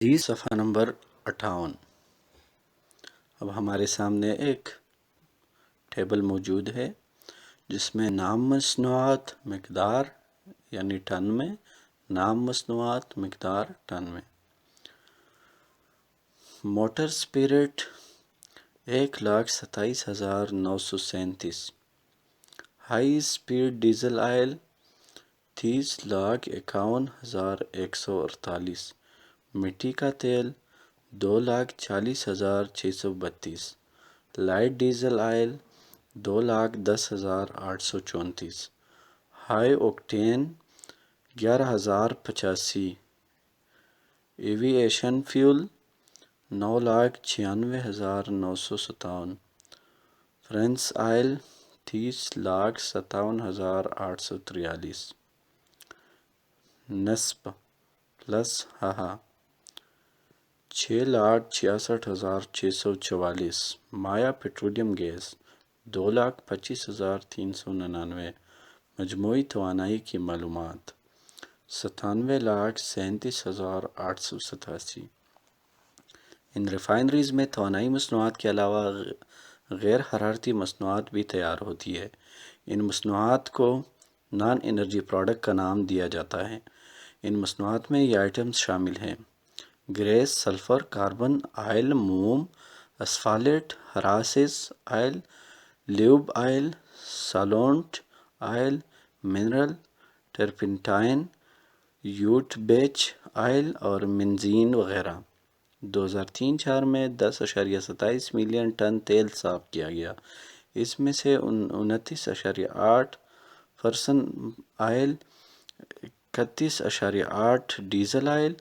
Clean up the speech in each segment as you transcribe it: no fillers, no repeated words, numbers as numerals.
جی صفحہ نمبر 58۔ اب ہمارے سامنے ایک ٹیبل موجود ہے جس میں نام مصنوعات مقدار یعنی ٹن میں، نام مصنوعات مقدار ٹن میں۔ Motor spirit 1,27,937، high speed diesel oil 30,51,148، مٹی کا تیل 2,40,632، light diesel oil 2,10,834، high octane 11,085، ایوی ایشن فیول 9,96,957، فرینس آئل 30,57,843، نسب پلس ہاہا 6,66,644، مایا پیٹرولیم گیس 2,25,399، مجموعی توانائی کی معلومات 97,37,887۔ ان ریفائنریز میں توانائی مصنوعات کے علاوہ غیر حرارتی مصنوعات بھی تیار ہوتی ہے۔ ان مصنوعات کو نان انرجی پروڈکٹ کا نام دیا جاتا ہے۔ ان مصنوعات میں یہ آئٹمز شامل ہیں: گریس، سلفر، کاربن آئل، موم، اسفالٹ، ہراسس oil, lube oil, solvent oil, mineral, turpentine, یوٹ بیچ آئل اور بنزین وغیرہ۔ 2003-04 میں 10.27 ملین ٹن تیل صاف کیا گیا۔ اس میں سے 29.8% oil, 31.8 diesel oil,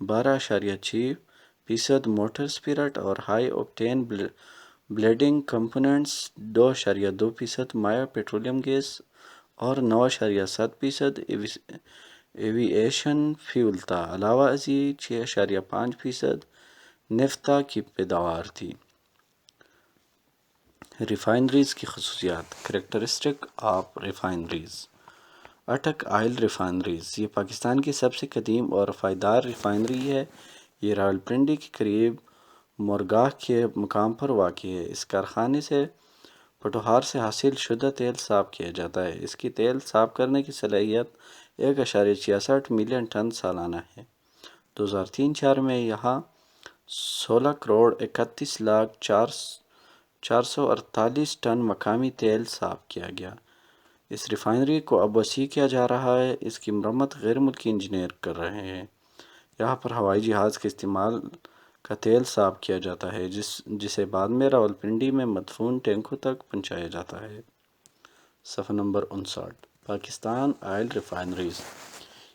12.6% motor spirit اور ہائی اوکٹین بلینڈنگ کمپوننٹس، 2.2% مایا پیٹرولیم گیس اور 9.7% ایوی ایشن فیول تھا۔ علاوہ ازیں 6.5% نفتا کی پیداوار تھی۔ ریفائنریز کی خصوصیات، characteristic of refineries. Attock oil refineries, یہ پاکستان کی سب سے قدیم اور پائیدار ریفائنری ہے۔ یہ راولپنڈی کے قریب مورگاہ کے مقام پر واقع ہے۔ اس کارخانے سے پٹوہار سے حاصل شدہ تیل صاف کیا جاتا ہے۔ اس کی تیل صاف کرنے کی صلاحیت 1.66 ملین ٹن سالانہ ہے۔ 2003-04 میں یہاں 16,31,04,448 ٹن مقامی تیل صاف کیا گیا۔ اس ریفائنری کو اب وسیع کیا جا رہا ہے۔ اس کی مرمت غیر ملکی انجینئر کر رہے ہیں۔ یہاں پر ہوائی جہاز کے استعمال کا تیل صاف کیا جاتا ہے جسے بعد میں راولپنڈی میں مدفون ٹینکوں تک پہنچایا جاتا ہے۔ صفحہ نمبر 59۔ پاکستان آئل ریفائنریز،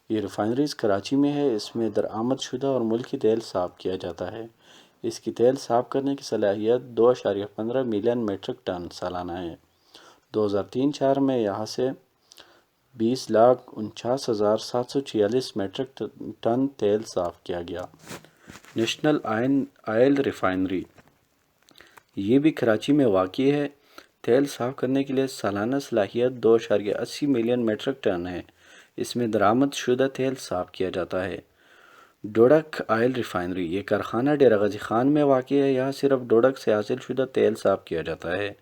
یہ ریفائنریز کراچی میں ہے۔ اس میں درآمد شدہ اور ملکی تیل صاف کیا جاتا ہے۔ اس کی تیل صاف کرنے کی صلاحیت 2.15 ملین میٹرک ٹن سالانہ ہے۔ 2003-04 میں یہاں سے 20,49,746 میٹرک ٹن تیل صاف کیا گیا۔ نیشنل آئل ریفائنری، یہ بھی کراچی میں واقع ہے۔ تیل صاف کرنے کے لیے سالانہ صلاحیت 2.80 ملین میٹرک ٹن ہے۔ اس میں درآمد شدہ تیل صاف کیا جاتا ہے۔ ڈوڈک آئل ریفائنری، یہ کارخانہ ڈیرہ غازی خان میں واقع ہے۔ یہاں صرف ڈوڈک سے حاصل شدہ تیل صاف کیا جاتا ہے۔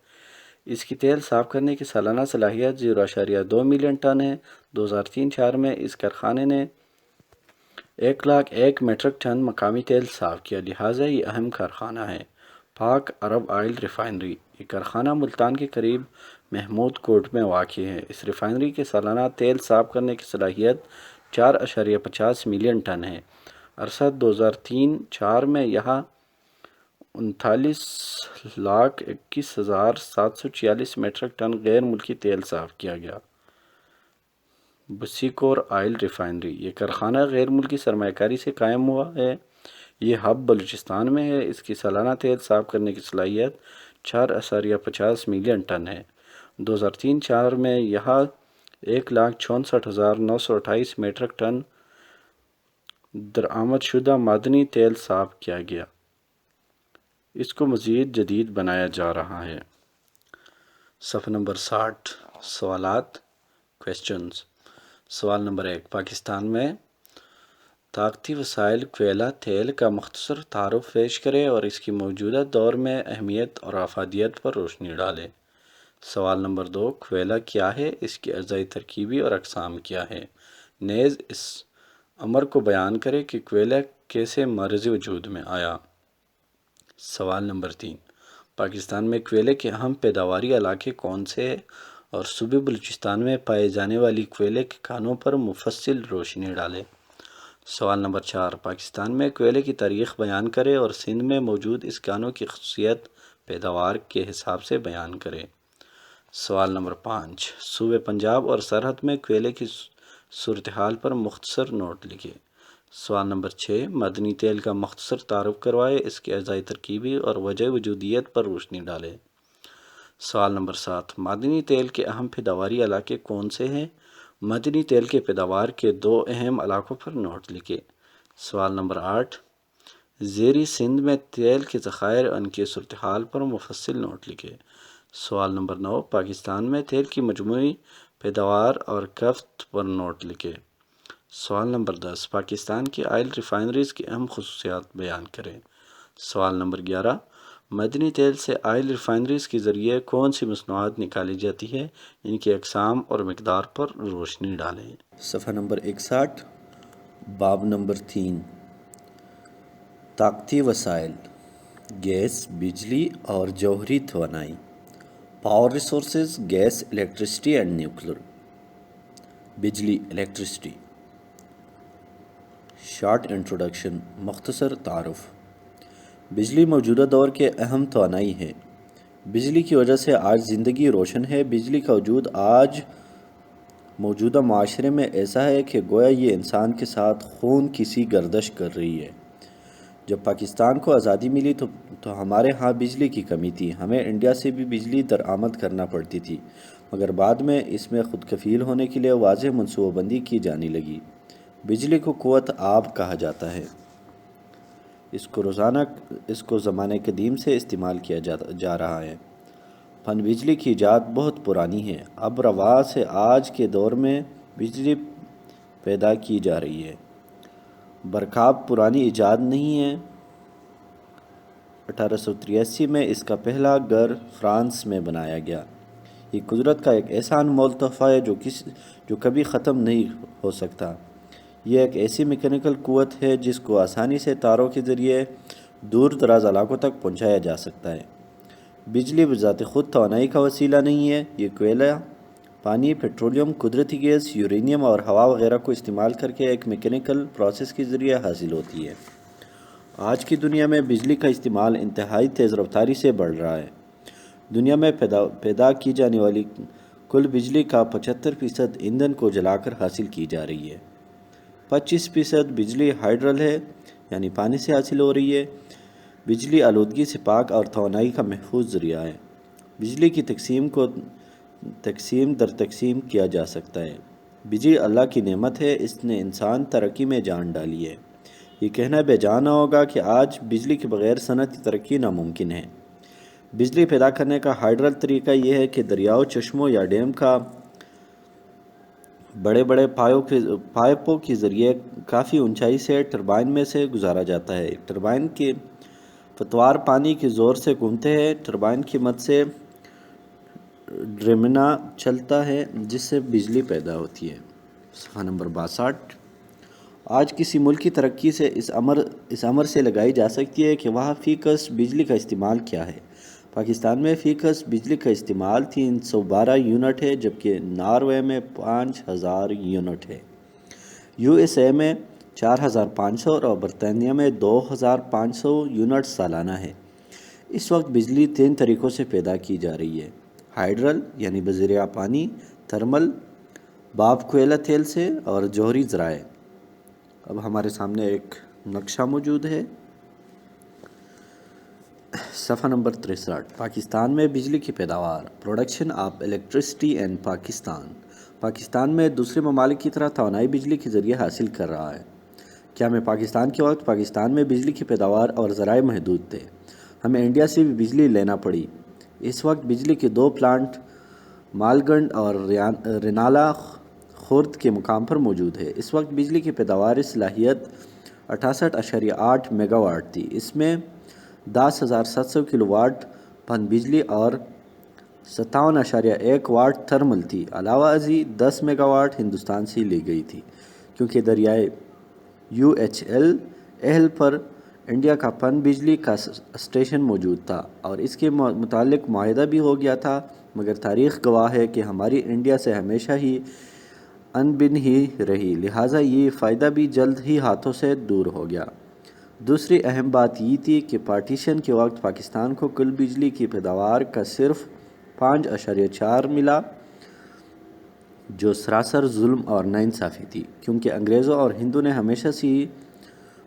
اس کی تیل صاف کرنے کی سالانہ صلاحیت 0.2 ملین ٹن ہے۔ 2003-04 میں اس کارخانے نے 1,01,000 میٹرک ٹن مقامی تیل صاف کیا، لہٰذا یہ اہم کارخانہ ہے۔ پاک عرب آئل ریفائنری، یہ کارخانہ ملتان کے قریب محمود کوٹ میں واقع ہے۔ اس ریفائنری کی سالانہ تیل صاف کرنے کی صلاحیت 4.50 ملین ٹن ہے۔ عرصہ 2003-04 میں یہاں 39,21,746 میٹرک ٹن غیر ملکی تیل صاف کیا گیا۔ بسیکور آئل ریفائنری، یہ کارخانہ غیر ملکی سرمایہ کاری سے قائم ہوا ہے۔ یہ ہب بلوچستان میں ہے۔ اس کی سالانہ تیل صاف کرنے کی صلاحیت 4.50 ملین ٹن ہے۔ 2003-04 میں یہاں 1,64,928 میٹرک ٹن درآمد شدہ معدنی تیل صاف کیا گیا۔ اس کو مزید جدید بنایا جا رہا ہے۔ صفحہ نمبر 60۔ سوالات، کویسچنز۔ سوال نمبر 1، پاکستان میں طاقتی وسائل کوئلہ تیل کا مختصر تعارف پیش کریں اور اس کی موجودہ دور میں اہمیت اور افادیت پر روشنی ڈالیں۔ سوال نمبر 2، کوئلہ کیا ہے؟ اس کی اجزائی ترکیبی اور اقسام کیا ہے؟ نیز اس امر کو بیان کریں کہ کوئلہ کیسے معرض وجود میں آیا۔ سوال نمبر 3، پاکستان میں کوئلے کے اہم پیداواری علاقے کون سے ہیں اور صوبے بلوچستان میں پائے جانے والی کوئلے کے کانوں پر مفصل روشنی ڈالیں۔ سوال نمبر 4، پاکستان میں کوئلے کی تاریخ بیان کریں اور سندھ میں موجود اس کانوں کی خصوصیت پیداوار کے حساب سے بیان کریں۔ سوال نمبر 5، صوبے پنجاب اور سرحد میں کوئلے کی صورتحال پر مختصر نوٹ لکھیں۔ سوال نمبر 6، معدنی تیل کا مختصر تعارف کروائے، اس کی اجزائی ترکیبی اور وجہ وجودیت پر روشنی ڈالیں۔ سوال نمبر 7، معدنی تیل کے اہم پیداواری علاقے کون سے ہیں؟ معدنی تیل کے پیداوار کے 2 اہم علاقوں پر نوٹ لکھیں۔ سوال نمبر 8، زیریں سندھ میں تیل کے ذخائر ان کی صورتحال پر مفصل نوٹ لکھیں۔ سوال نمبر 9، پاکستان میں تیل کی مجموعی پیداوار اور کھپت پر نوٹ لکھیں۔ سوال نمبر 10، پاکستان کی آئل ریفائنریز کی اہم خصوصیات بیان کریں۔ سوال نمبر 11، معدنی تیل سے آئل ریفائنریز کے ذریعے کون سی مصنوعات نکالی جاتی ہے؟ ان کی اقسام اور مقدار پر روشنی ڈالیں۔ صفحہ نمبر 61، باب نمبر 3، طاقتی وسائل، گیس، بجلی اور جوہری توانائی، power resources, gas, electricity and nuclear. بجلی، الیکٹریسٹی۔ شارٹ انٹروڈکشن، مختصر تعارف۔ بجلی موجودہ دور کے اہم توانائی ہے۔ بجلی کی وجہ سے آج زندگی روشن ہے۔ بجلی کا وجود آج موجودہ معاشرے میں ایسا ہے کہ گویا یہ انسان کے ساتھ خون کی سی گردش کر رہی ہے۔ جب پاکستان کو آزادی ملی تو ہمارے ہاں بجلی کی کمی تھی، ہمیں انڈیا سے بھی بجلی درآمد کرنا پڑتی تھی، مگر بعد میں اس میں خود کفیل ہونے کے لیے واضح منصوبہ بندی کی جانے لگی۔ بجلی کو قوت آب کہا جاتا ہے۔ اس کو زمانے قدیم سے استعمال کیا جا رہا ہے۔ پن بجلی کی ایجاد بہت پرانی ہے، اب رواں سے آج کے دور میں بجلی پیدا کی جا رہی ہے۔ برقاب پرانی ایجاد نہیں ہے۔ 1883 میں اس کا پہلا گھر فرانس میں بنایا گیا۔ یہ قدرت کا ایک ایسا انمول تحفہ ہے جو کبھی ختم نہیں ہو سکتا۔ یہ ایک ایسی میکینیکل قوت ہے جس کو آسانی سے تاروں کے ذریعے دور دراز علاقوں تک پہنچایا جا سکتا ہے۔ بجلی بذات خود توانائی کا وسیلہ نہیں ہے، یہ کوئلہ، پانی، پیٹرولیم، قدرتی گیس، یورینیم اور ہوا وغیرہ کو استعمال کر کے ایک میکینیکل پروسیس کے ذریعے حاصل ہوتی ہے۔ آج کی دنیا میں بجلی کا استعمال انتہائی تیز رفتاری سے بڑھ رہا ہے۔ دنیا میں پیدا کی جانے والی کل بجلی کا 75% ایندھن کو جلا کر حاصل کی جا رہی ہے۔ 25% بجلی ہائیڈرل ہے، یعنی پانی سے حاصل ہو رہی ہے۔ بجلی آلودگی سے پاک اور توانائی کا محفوظ ذریعہ ہے۔ بجلی کی تقسیم کو تقسیم در تقسیم کیا جا سکتا ہے۔ بجلی اللہ کی نعمت ہے، اس نے انسان ترقی میں جان ڈالی ہے۔ یہ کہنا بے جان نہ ہوگا کہ آج بجلی کے بغیر صنعتی ترقی ناممکن ہے۔ بجلی پیدا کرنے کا ہائیڈرل طریقہ یہ ہے کہ دریاؤں، چشموں یا ڈیم کا بڑے بڑے پائپوں کے ذریعے کافی اونچائی سے ٹربائن میں سے گزارا جاتا ہے۔ ٹربائن کے پتوار پانی کے زور سے گھومتے ہیں۔ ٹربائن کی مدد سے ڈرمنا چلتا ہے جس سے بجلی پیدا ہوتی ہے۔ صفحہ نمبر 62، آج کسی ملک کی ترقی سے اس امر سے لگائی جا سکتی ہے کہ وہاں فی کس بجلی کا استعمال کیا ہے۔ پاکستان میں فی کس بجلی کا استعمال 312 یونٹ ہے، جبکہ ناروے میں 5000 یونٹ ہے، یو ایس اے میں 4500 اور برطانیہ میں 2500 یونٹ سالانہ ہے۔ اس وقت بجلی 3 طریقوں سے پیدا کی جا رہی ہے: ہائیڈرل یعنی بذریعہ پانی، تھرمل بھاپ کوئلہ تیل سے، اور جوہری ذرائع۔ اب ہمارے سامنے ایک نقشہ موجود ہے۔ صفحہ نمبر 63، پاکستان میں بجلی کی پیداوار، production of electricity in Pakistan. Pakistan میں دوسرے ممالک کی طرح توانائی بجلی کے ذریعے حاصل کر رہا ہے۔ کیا میں پاکستان کے وقت پاکستان میں بجلی کی پیداوار اور ذرائع محدود تھے، ہمیں انڈیا سے بھی بجلی لینا پڑی۔ اس وقت بجلی کے 2 پلانٹ مالگنڈ اور رینالہ خرد کے مقام پر موجود ہے۔ اس وقت بجلی کی پیداواری صلاحیت 68.8 میگا واٹ تھی۔ اس میں 10,700 کلو واٹ پن بجلی اور 57.1 واٹ تھرمل تھی۔ علاوہ ازیں 10 میگا واٹ ہندوستان سے لی گئی تھی، کیونکہ دریائے اہل پر انڈیا کا پن بجلی کا اسٹیشن موجود تھا اور اس کے متعلق معاہدہ بھی ہو گیا تھا، مگر تاریخ گواہ ہے کہ ہماری انڈیا سے ہمیشہ ہی انبن ہی رہی، لہٰذا یہ فائدہ بھی جلد ہی ہاتھوں سے دور ہو گیا۔ دوسری اہم بات یہ تھی کہ پارٹیشن کے وقت پاکستان کو کل بجلی کی پیداوار کا صرف 5.4 ملا، جو سراسر ظلم اور ناانصافی تھی، کیونکہ انگریزوں اور ہندوں نے ہمیشہ سے ہی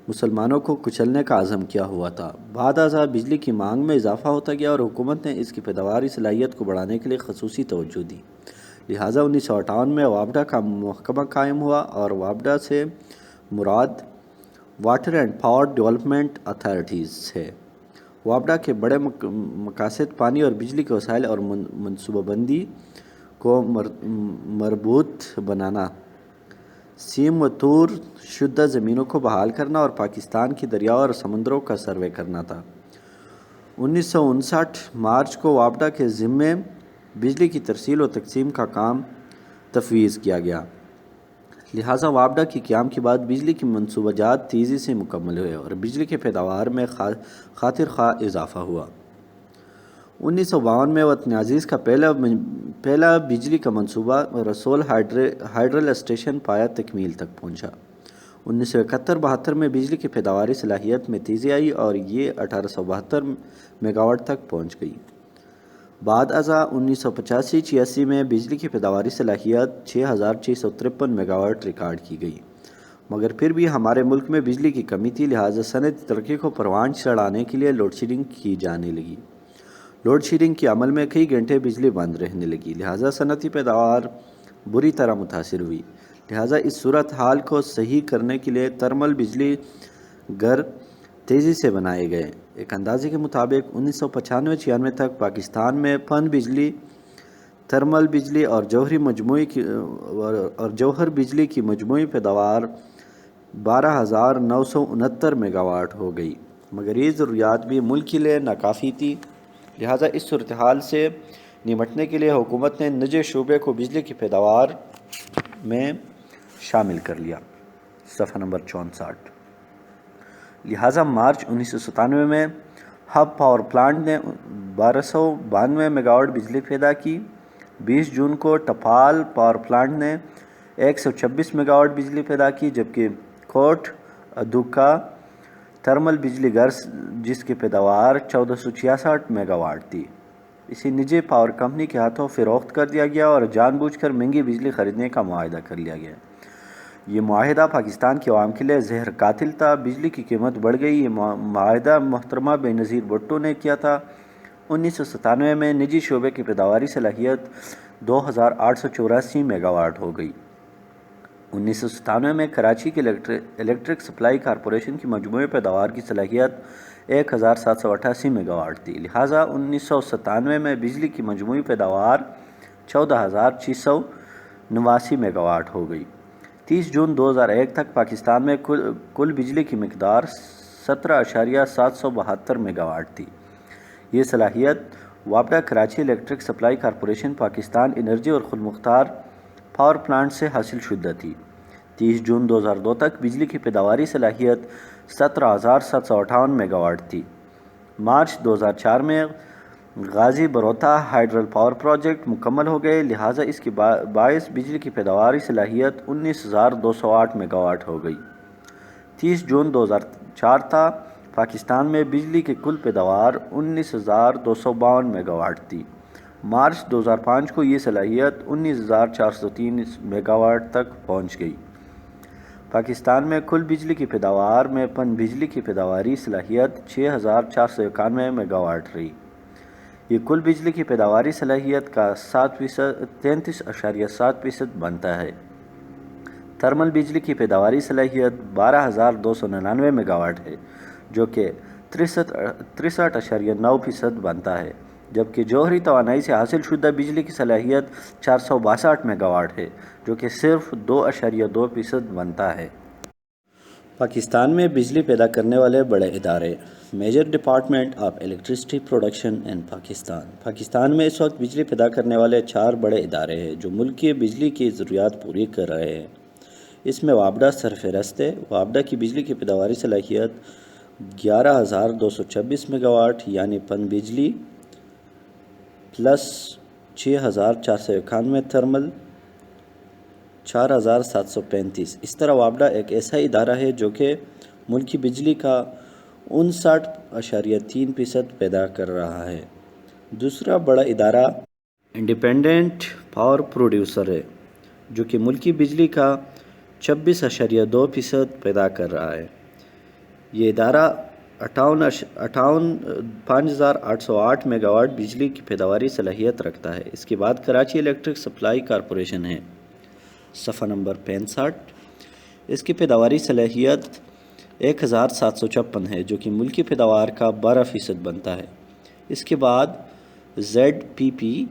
مسلمانوں کو کچلنے کا عزم کیا ہوا تھا۔ بعد ازاں بجلی کی مانگ میں اضافہ ہوتا گیا اور حکومت نے اس کی پیداواری صلاحیت کو بڑھانے کے لیے خصوصی توجہ دی، لہٰذا 1958 میں وابڈا کا محکمہ قائم ہوا، اور وابڈا سے مراد water and power development authorities ہے۔ وابڈا کے بڑے مقاصد پانی اور بجلی کے وسائل اور منصوبہ بندی کو مربوط بنانا، سیم و تور شدہ زمینوں کو بحال کرنا اور پاکستان کی دریاؤں اور سمندروں کا سروے کرنا تھا۔ 1959 مارچ کو وابڈا کے ذمے بجلی کی ترسیل و تقسیم کا کام تفویض کیا گیا، لہٰذا وابڈا کی قیام کے بعد بجلی کی منصوبہ جات تیزی سے مکمل ہوئے اور بجلی کی پیداوار میں خاطر خواہ اضافہ ہوا۔ 1952 میں وطن عزیز کا پہلا بجلی کا منصوبہ رسول ہائیڈرل اسٹیشن پایا تکمیل تک پہنچا۔ 1971-72 میں بجلی کی پیداواری صلاحیت میں تیزی آئی اور یہ 1872 میگا واٹ تک پہنچ گئی۔ بعد ازاں 1985-86 میں بجلی کی پیداواری صلاحیت 6,653 میگا واٹ ریکارڈ کی گئی، مگر پھر بھی ہمارے ملک میں بجلی کی کمی تھی، لہٰذا صنعتی ترقی کو پروان چڑھانے کے لیے لوڈ شیڈنگ کی جانے لگی۔ لوڈ شیڈنگ کے عمل میں کئی گھنٹے بجلی بند رہنے لگی، لہٰذا صنعتی پیداوار بری طرح متاثر ہوئی، لہٰذا اس صورتحال کو صحیح کرنے کے لیے ترمل بجلی گھر تیزی سے بنائے گئے۔ ایک اندازے کے مطابق 1995-96 تک پاکستان میں پن بجلی، ترمل بجلی اور جوہر بجلی کی مجموعی پیداوار 12,969 میگا واٹ ہو گئی، مگر یہ ضروریات بھی ملک کے لیے ناکافی تھی، لہٰذا اس صورتحال سے نمٹنے کے لیے حکومت نے نجی شعبے کو بجلی کی پیداوار میں شامل کر لیا۔ صفحہ نمبر 64۔ لہٰذا مارچ 1997 میں ہب پاور پلانٹ نے 1292 میگا واٹ بجلی پیدا کی۔ 20 جون کو ٹپال پاور پلانٹ نے 126 میگا واٹ بجلی پیدا کی، جبکہ کوٹ ادوکا ترمل بجلی گھر جس کی پیداوار 1466 میگا واٹ تھی، اسے نجی پاور کمپنی کے ہاتھوں فروخت کر دیا گیا اور جان بوجھ کر مہنگی بجلی خریدنے کا معاہدہ کر لیا گیا۔ یہ معاہدہ پاکستان کے عوام کے لیے زہر قاتل تھا، بجلی کی قیمت بڑھ گئی۔ یہ معاہدہ محترمہ بینظیر بھٹو نے کیا تھا۔ 1997 میں نجی شعبے کی پیداواری صلاحیت 2,884 میگا واٹ ہو گئی۔ 1997 میں کراچی کی الیکٹرک سپلائی کارپوریشن کی مجموعی پیداوار کی صلاحیت 1,788 میگا واٹ تھی، لہٰذا 1997 میں بجلی کی مجموعی پیداوار 14,689 میگا واٹ ہو گئی۔ 30 جون 2001 تک پاکستان میں کل بجلی کی مقدار 17.772 میگا واٹ تھی۔ یہ صلاحیت وابڈا Karachi electric supply corporation Pakistan energy اور خود مختار پاور پلانٹ سے حاصل شدہ تھی۔ 30 جون 2002 تک بجلی کی پیداواری صلاحیت 17,758 میگا واٹ تھی۔ مارچ 2004 میں غازی بروتا ہائیڈرل پاور پروجیکٹ مکمل ہو گئے، لہٰذا اس کے باعث بجلی کی پیداواری صلاحیت 19,208 میگا واٹ ہو گئی۔ 30 جون 2004 تا پاکستان میں بجلی کی کل پیداوار 19,252 میگا واٹ تھی۔ مارچ 2005 کو یہ صلاحیت 19,403 میگا واٹ تک پہنچ گئی۔ پاکستان میں کل بجلی کی پیداوار میں پن بجلی کی پیداواری صلاحیت 6,491 میگا واٹ رہی۔ یہ کل بجلی کی پیداواری صلاحیت کا 33.7% بنتا ہے۔ ترمل بجلی کی پیداواری صلاحیت 12,299 میگا واٹ ہے، جو کہ 63.9% بنتا ہے۔ جبکہ جوہری توانائی سے حاصل شدہ بجلی کی صلاحیت 462 میگا واٹ ہے، جو کہ صرف 2.2% بنتا ہے۔ پاکستان میں بجلی پیدا کرنے والے بڑے ادارے۔ Major department of electricity production in Pakistan. Pakistan میں اس وقت بجلی پیدا کرنے والے 4 بڑے ادارے ہیں جو ملک کی بجلی کی ضروریات پوری کر رہے ہیں۔ اس میں وابڈا سرفہرست ہے۔ وابڈا کی بجلی کی پیداواری صلاحیت 11,226 میگا واٹ یعنی پن بجلی پلس 6,491 تھرمل 4,735۔ اس طرح وابڈا ایک ایسا ادارہ ہے جو کہ ملک کی بجلی کا 59.3% پیدا کر رہا ہے۔ دوسرا بڑا ادارہ انڈیپینڈنٹ پاور پروڈیوسر ہے جو کہ ملک کی بجلی کا 26.2% پیدا کر رہا ہے۔ یہ ادارہ 5,808 میگا واٹ بجلی کی پیداواری صلاحیت رکھتا ہے۔ اس کے بعد کراچی الیکٹرک سپلائی کارپوریشن ہے۔ صفحہ نمبر 65۔ اس کی پیداواری صلاحیت 1,756 ہے جو کہ ملکی پیداوار کا 12% بنتا ہے۔ اس کے بعد ZPP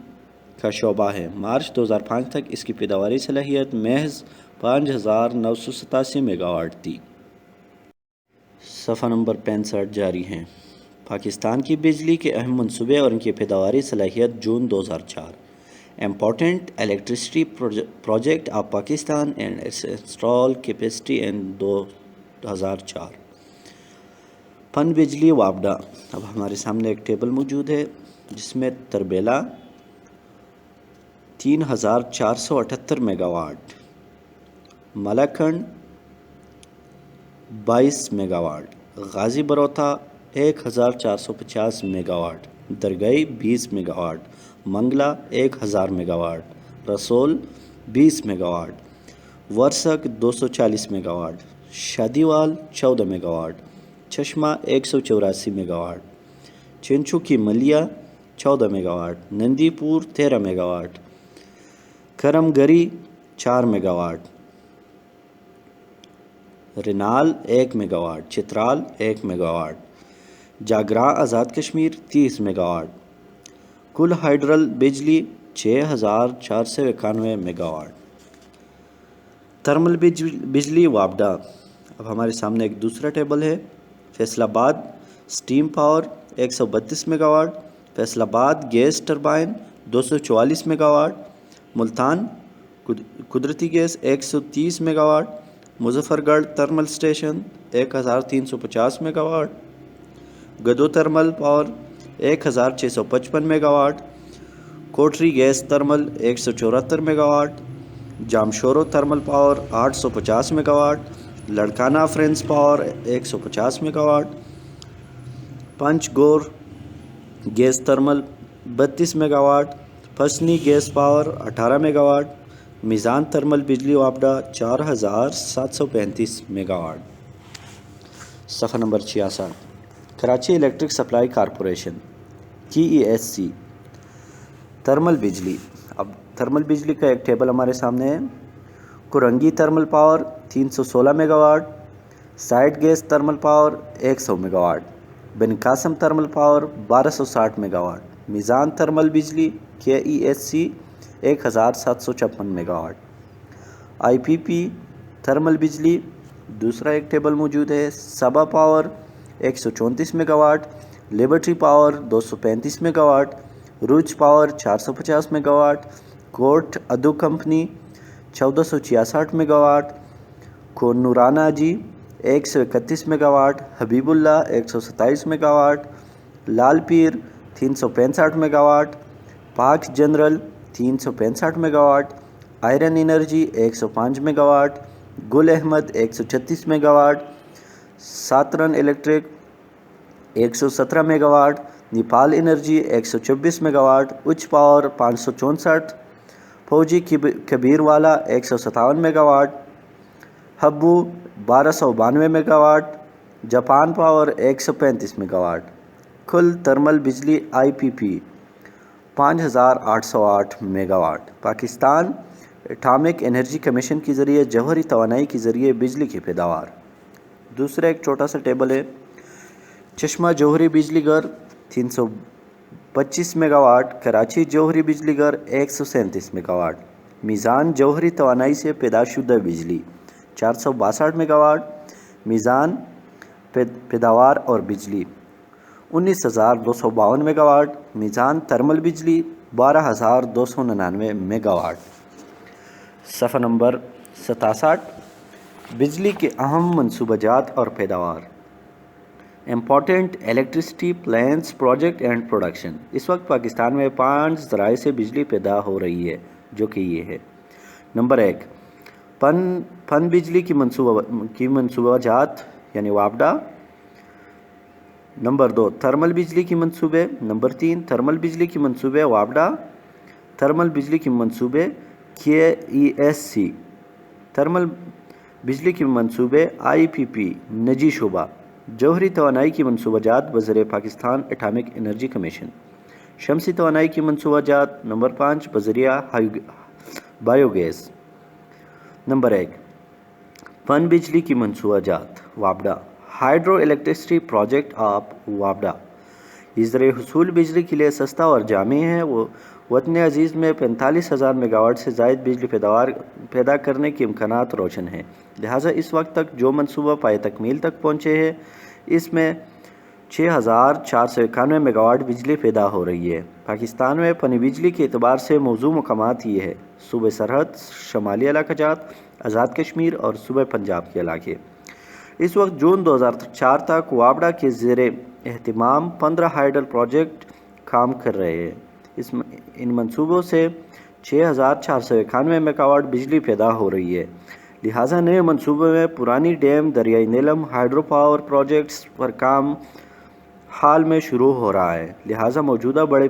کا شعبہ ہے۔ مارچ 2005 تک اس کی پیداواری صلاحیت محض 5,987 میگا واٹ تھی۔ صفحہ نمبر 65 جاری ہیں۔ پاکستان کی بجلی کے اہم منصوبے اور ان کی پیداواری صلاحیت جون 2004۔ Important electricity project of Pakistan and its install capacity in 2004۔ پن بجلی وابڈا۔ اب ہمارے سامنے ایک ٹیبل موجود ہے جس میں Tarbela 3,478 megawatt, Malakand 22 megawatt, Ghazi Barotha 1,450 megawatt, Dargai 20 megawatt, Mangla 1,000 megawatt, Rasul 20 megawatt, Warsak 240 megawatt, Shadiwal 14 megawatt, Chashma 184 mega what, چنچو کی ملیا 14 میگا واٹ، نندی پور 13 mega what, Kurram Garhi 4 megawatt, Renala 1 megawatt, Chitral 1 megawatt, Jagran Azad Kashmir 30 megawatt. کل hydel بجلی 6,491 mega what. Thermal بجلی وابڈا۔ اب ہمارے سامنے ایک دوسرا ٹیبل ہے۔ Faisalabad steam power 132 megawatt, Faisalabad gas turbine 244 megawatt, Multan قدرتی gas 130 megawatt, Muzaffargarh thermal station 1,350 megawatt, Guddu thermal power 1,655 megawatt, Kotri gas thermal 174 megawatt, Jamshoro thermal power 850 megawatt, Larkana furnace power 150 megawatt, Panjgur gas thermal 32 megawatt, Pasni gas power 18 megawatt, میزان thermal بجلی وابڈا 4,735 mega what. صفحہ number 66۔ Karachi electric supply corporation KESC۔ Thermal بجلی۔ اب thermal بجلی کا ایک table ہمارے سامنے ہے۔ Korangi thermal power 316 megawatt, site gas thermal power 100 megawatt, Bin Qasim thermal power 1260 megawatt, میزان تھرمل بجلی KESC 1,756 میگا واٹ۔ IPP تھرمل بجلی دوسرا ایک ٹیبل موجود ہے۔ Saba power 134 megawatt, Liberty power 235 megawatt, Rousch power 450 megawatt, Kot Addu company 1466 megawatt, کونورانہ جی 131 megawatt, Habibullah 127 mega what, Lal Pir 365 megawatt, Pak general 365 megawatt, iron energy 105 megawatt, Gul Ahmad 136 megawatt, southern electric 117 megawatt, Nepal energy 124 megawatt, Uch power 564، Fauji Kabirwala 157 megawatt, Hubco 1292 megawatt, Japan power 135 megawatt. کل thermal بجلی IPP 5,808 megawatt. Pakistan atomic energy commission کے ذریعے جوہری توانائی کے ذریعے بجلی کی پیداوار۔ دوسرا ایک چھوٹا سا ٹیبل ہے۔ چشمہ جوہری بجلی گھر 25 میگا واٹ، کراچی جوہری بجلی گھر 137 میگا واٹ، میزان جوہری توانائی سے پیدا شدہ بجلی 462 میگا واٹ، میزان پیداوار اور بجلی 19,252 میگا واٹ، میزان ترمل بجلی 12,299 میگا واٹ۔ صفحہ نمبر 67، بجلی کے اہم منصوبہ جات اور پیداوار۔ Important electricity plants project and production. اس وقت پاکستان میں 5 ذرائع سے بجلی پیدا ہو رہی ہے، جو کہ یہ ہے۔ نمبر 1، پن بجلی کی منصوبہ جات یعنی واپڈا۔ نمبر 2، تھرمل بجلی کی منصوبے۔ نمبر 3، تھرمل بجلی کی منصوبے واپڈا، تھرمل بجلی کی منصوبے KESC، تھرمل بجلی کی منصوبے IPP نجی شعبہ، جوہری توانائی کی منصوبہ جات بذریعہ پاکستان اٹامک انرجی کمیشن، شمسی توانائی کی منصوبہ جات۔ نمبر 5، بذریعہ بایو گیس۔ نمبر 1، پن بجلی کی منصوبہ جات واپڈا، ہائیڈرو الیکٹرسٹی پروجیکٹ آف واپڈا۔ یہ ذریعہ حصول بجلی کے لیے سستا اور جامع ہے۔ وہ وطن عزیز میں 45,000 میگا واٹ سے زائد بجلی پیدا کرنے کے امکانات روشن ہیں، لہٰذا اس وقت تک جو منصوبہ پائے تکمیل تک پہنچے ہے، اس میں 6,491 میگا واٹ بجلی پیدا ہو رہی ہے۔ پاکستان میں پنی بجلی کے اعتبار سے موزوں مقامات یہ ہے: صوبہ سرحد، شمالی علاقہ جات، آزاد کشمیر اور صوبہ پنجاب کے علاقے۔ اس وقت جون 2004 تک واپڈا کے زیر اہتمام 15 ہائیڈل پروجیکٹ کام کر رہے ہیں۔ ان منصوبوں سے 6,491 میگا واٹ بجلی پیدا ہو رہی ہے، لہٰذا نئے منصوبے میں پرانی ڈیم دریائے نیلم ہائیڈرو پاور پروجیکٹس پر کام حال میں شروع ہو رہا ہے، لہٰذا موجودہ بڑے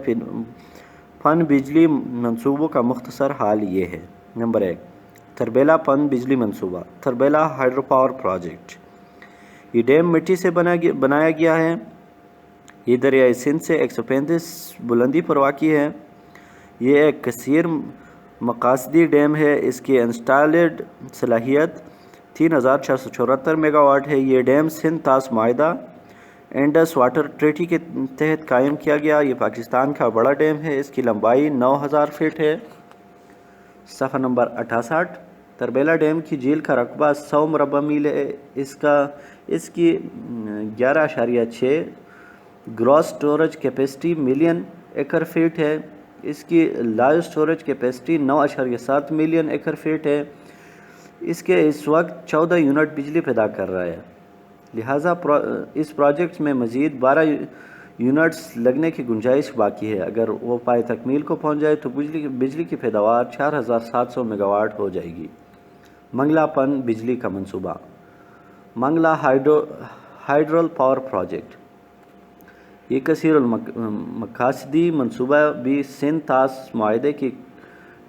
پن بجلی منصوبوں کا مختصر حال یہ ہے۔ نمبر 1، تربیلا پن بجلی منصوبہ، تربیلا ہائیڈرو پاور پروجیکٹ۔ یہ ڈیم مٹی سے بنایا گیا ہے۔ یہ دریائے سندھ سے 135 بلندی پر واقع ہے۔ یہ ایک کثیر مقاصدی ڈیم ہے۔ اس کی انسٹالڈ صلاحیت 3,674 میگا واٹ ہے۔ یہ ڈیم سندھ طاس معاہدہ انڈس واٹر ٹریٹی کے تحت قائم کیا گیا۔ یہ پاکستان کا بڑا ڈیم ہے۔ اس کی لمبائی 9,000 فٹ ہے۔ صفحہ نمبر 68، تربیلا ڈیم کی جھیل کا رقبہ 100 مربع میل ہے۔ اس کی 11.6 gross storage capacity million acre feet ہے۔ اس کی live storage capacity 9.7 million acre feet ہے۔ اس وقت 14 یونٹ بجلی پیدا کر رہا ہے، لہٰذا اس پروجیکٹ میں مزید 12 یونٹس لگنے کی گنجائش باقی ہے۔ اگر وہ پائے تکمیل کو پہنچ جائے تو بجلی کی پیداوار 4,700 میگا واٹ ہو جائے گی۔ منگلا پن بجلی کا منصوبہ، منگلا ہائیڈرول پاور پروجیکٹ۔ یہ کثیر المقاصدی منصوبہ بھی سندھ طاس معاہدے کی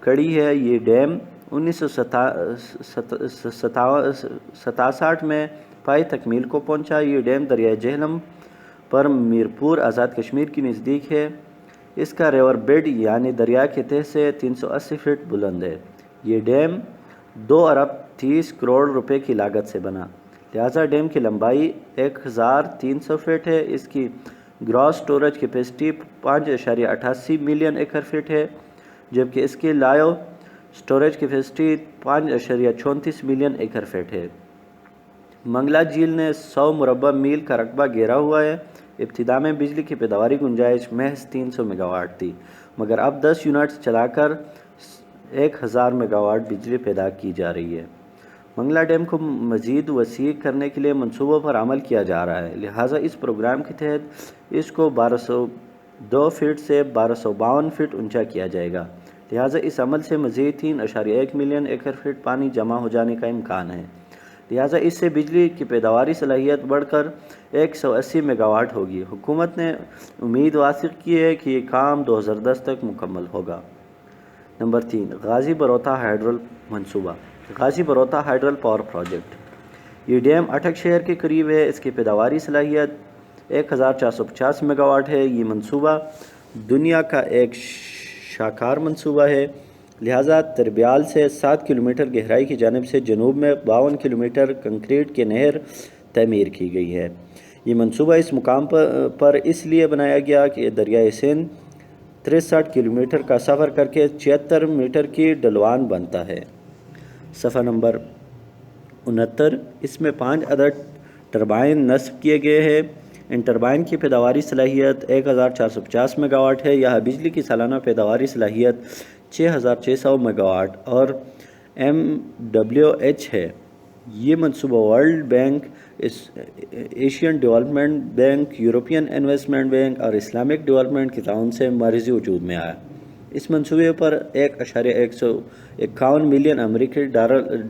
کڑی ہے۔ یہ ڈیم 1967 میں پائے تکمیل کو پہنچا۔ یہ ڈیم دریائے جہلم پر میرپور آزاد کشمیر کے نزدیک ہے۔ اس کا ریور بیڈ یعنی دریا کے تہہ سے 380 فٹ بلند ہے۔ یہ ڈیم 2 ارب 30 کروڑ روپے کی لاگت سے بنا، لہٰذا ڈیم کی لمبائی 1,300 فٹ ہے۔ اس کی gross storage capacity 5.88 million acre feet ہے، جبکہ اس کی live storage capacity 5.34 million acre feet ہے۔ منگلا جھیل نے 100 مربع میل کا رقبہ گھیرا ہوا ہے۔ ابتدا میں بجلی کی پیداواری گنجائش محض 300 میگا واٹ تھی، مگر اب 10 یونٹس چلا کر 1,000 میگا واٹ بجلی پیدا کی جا رہی ہے۔ منگلا ڈیم کو مزید وسیع کرنے کے لیے منصوبوں پر عمل کیا جا رہا ہے، لہٰذا اس پروگرام کے تحت اس کو 1,202 فٹ سے 1,252 فٹ اونچا کیا جائے گا، لہٰذا اس عمل سے مزید 3.1 ملین ایکر فٹ پانی جمع ہو جانے کا امکان ہے، لہٰذا اس سے بجلی کی پیداواری صلاحیت بڑھ کر 180 میگا واٹ ہوگی۔ حکومت نے امید واثق کی ہے کہ یہ کام 2010 تک مکمل ہوگا۔ نمبر 3، غازی بروتا ہائیڈرول منصوبہ، غازی بروتا ہائیڈرول پاور پروجیکٹ۔ یہ ڈیم اٹک شہر کے قریب ہے۔ اس کی پیداواری صلاحیت 1,450 میگا واٹ ہے۔ یہ منصوبہ دنیا کا ایک شاہکار منصوبہ ہے، لہٰذا تربیال سے 7 کلومیٹر گہرائی کی جانب سے جنوب میں 52 کلومیٹر کنکریٹ کی نہر تعمیر کی گئی ہے۔ یہ منصوبہ اس مقام پر اس لیے بنایا گیا کہ دریائے سندھ 63 کلومیٹر کا سفر کر کے 76 میٹر کی ڈھلوان بنتا ہے۔ صفحہ نمبر 69، اس میں 5 عدد ٹربائن نصب کیے گئے ہیں۔ ان ٹربائن کی پیداواری صلاحیت 1450 میگا واٹ ہے۔ یہاں بجلی کی سالانہ پیداواری صلاحیت 6600 میگا واٹ اور MWH ہے۔ یہ منصوبہ world bank, Asian development bank, European investment bank اور اسلامک ڈیولپمنٹ کے تعاون سے مرکزی وجود میں آیا۔ اس منصوبے پر 1.151 ملین امریکی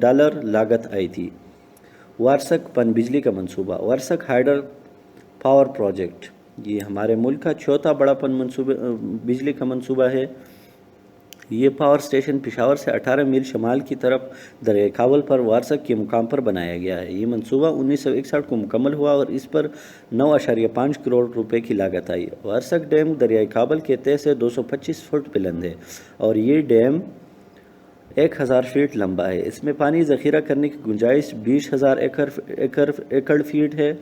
ڈالر لاگت آئی تھی۔ وارسک پن بجلی کا منصوبہ، وارسک ہائیڈل پاور پروجیکٹ، یہ ہمارے ملک کا چوتھا بڑا بجلی کا منصوبہ ہے۔ یہ پاور اسٹیشن پشاور سے 18 میل شمال کی طرف دریائے کابل پر وارسک کے مقام پر بنایا گیا ہے۔ یہ منصوبہ 1961 کو مکمل ہوا اور اس پر 9.5 کروڑ روپے کی لاگت آئی۔ وارسک ڈیم دریائے کابل کے تہہ سے 225 فٹ بلند ہے اور یہ ڈیم 1000 فیٹ لمبا ہے۔ اس میں پانی ذخیرہ کرنے کی گنجائش 20,000 ایکڑ فیٹ ہے۔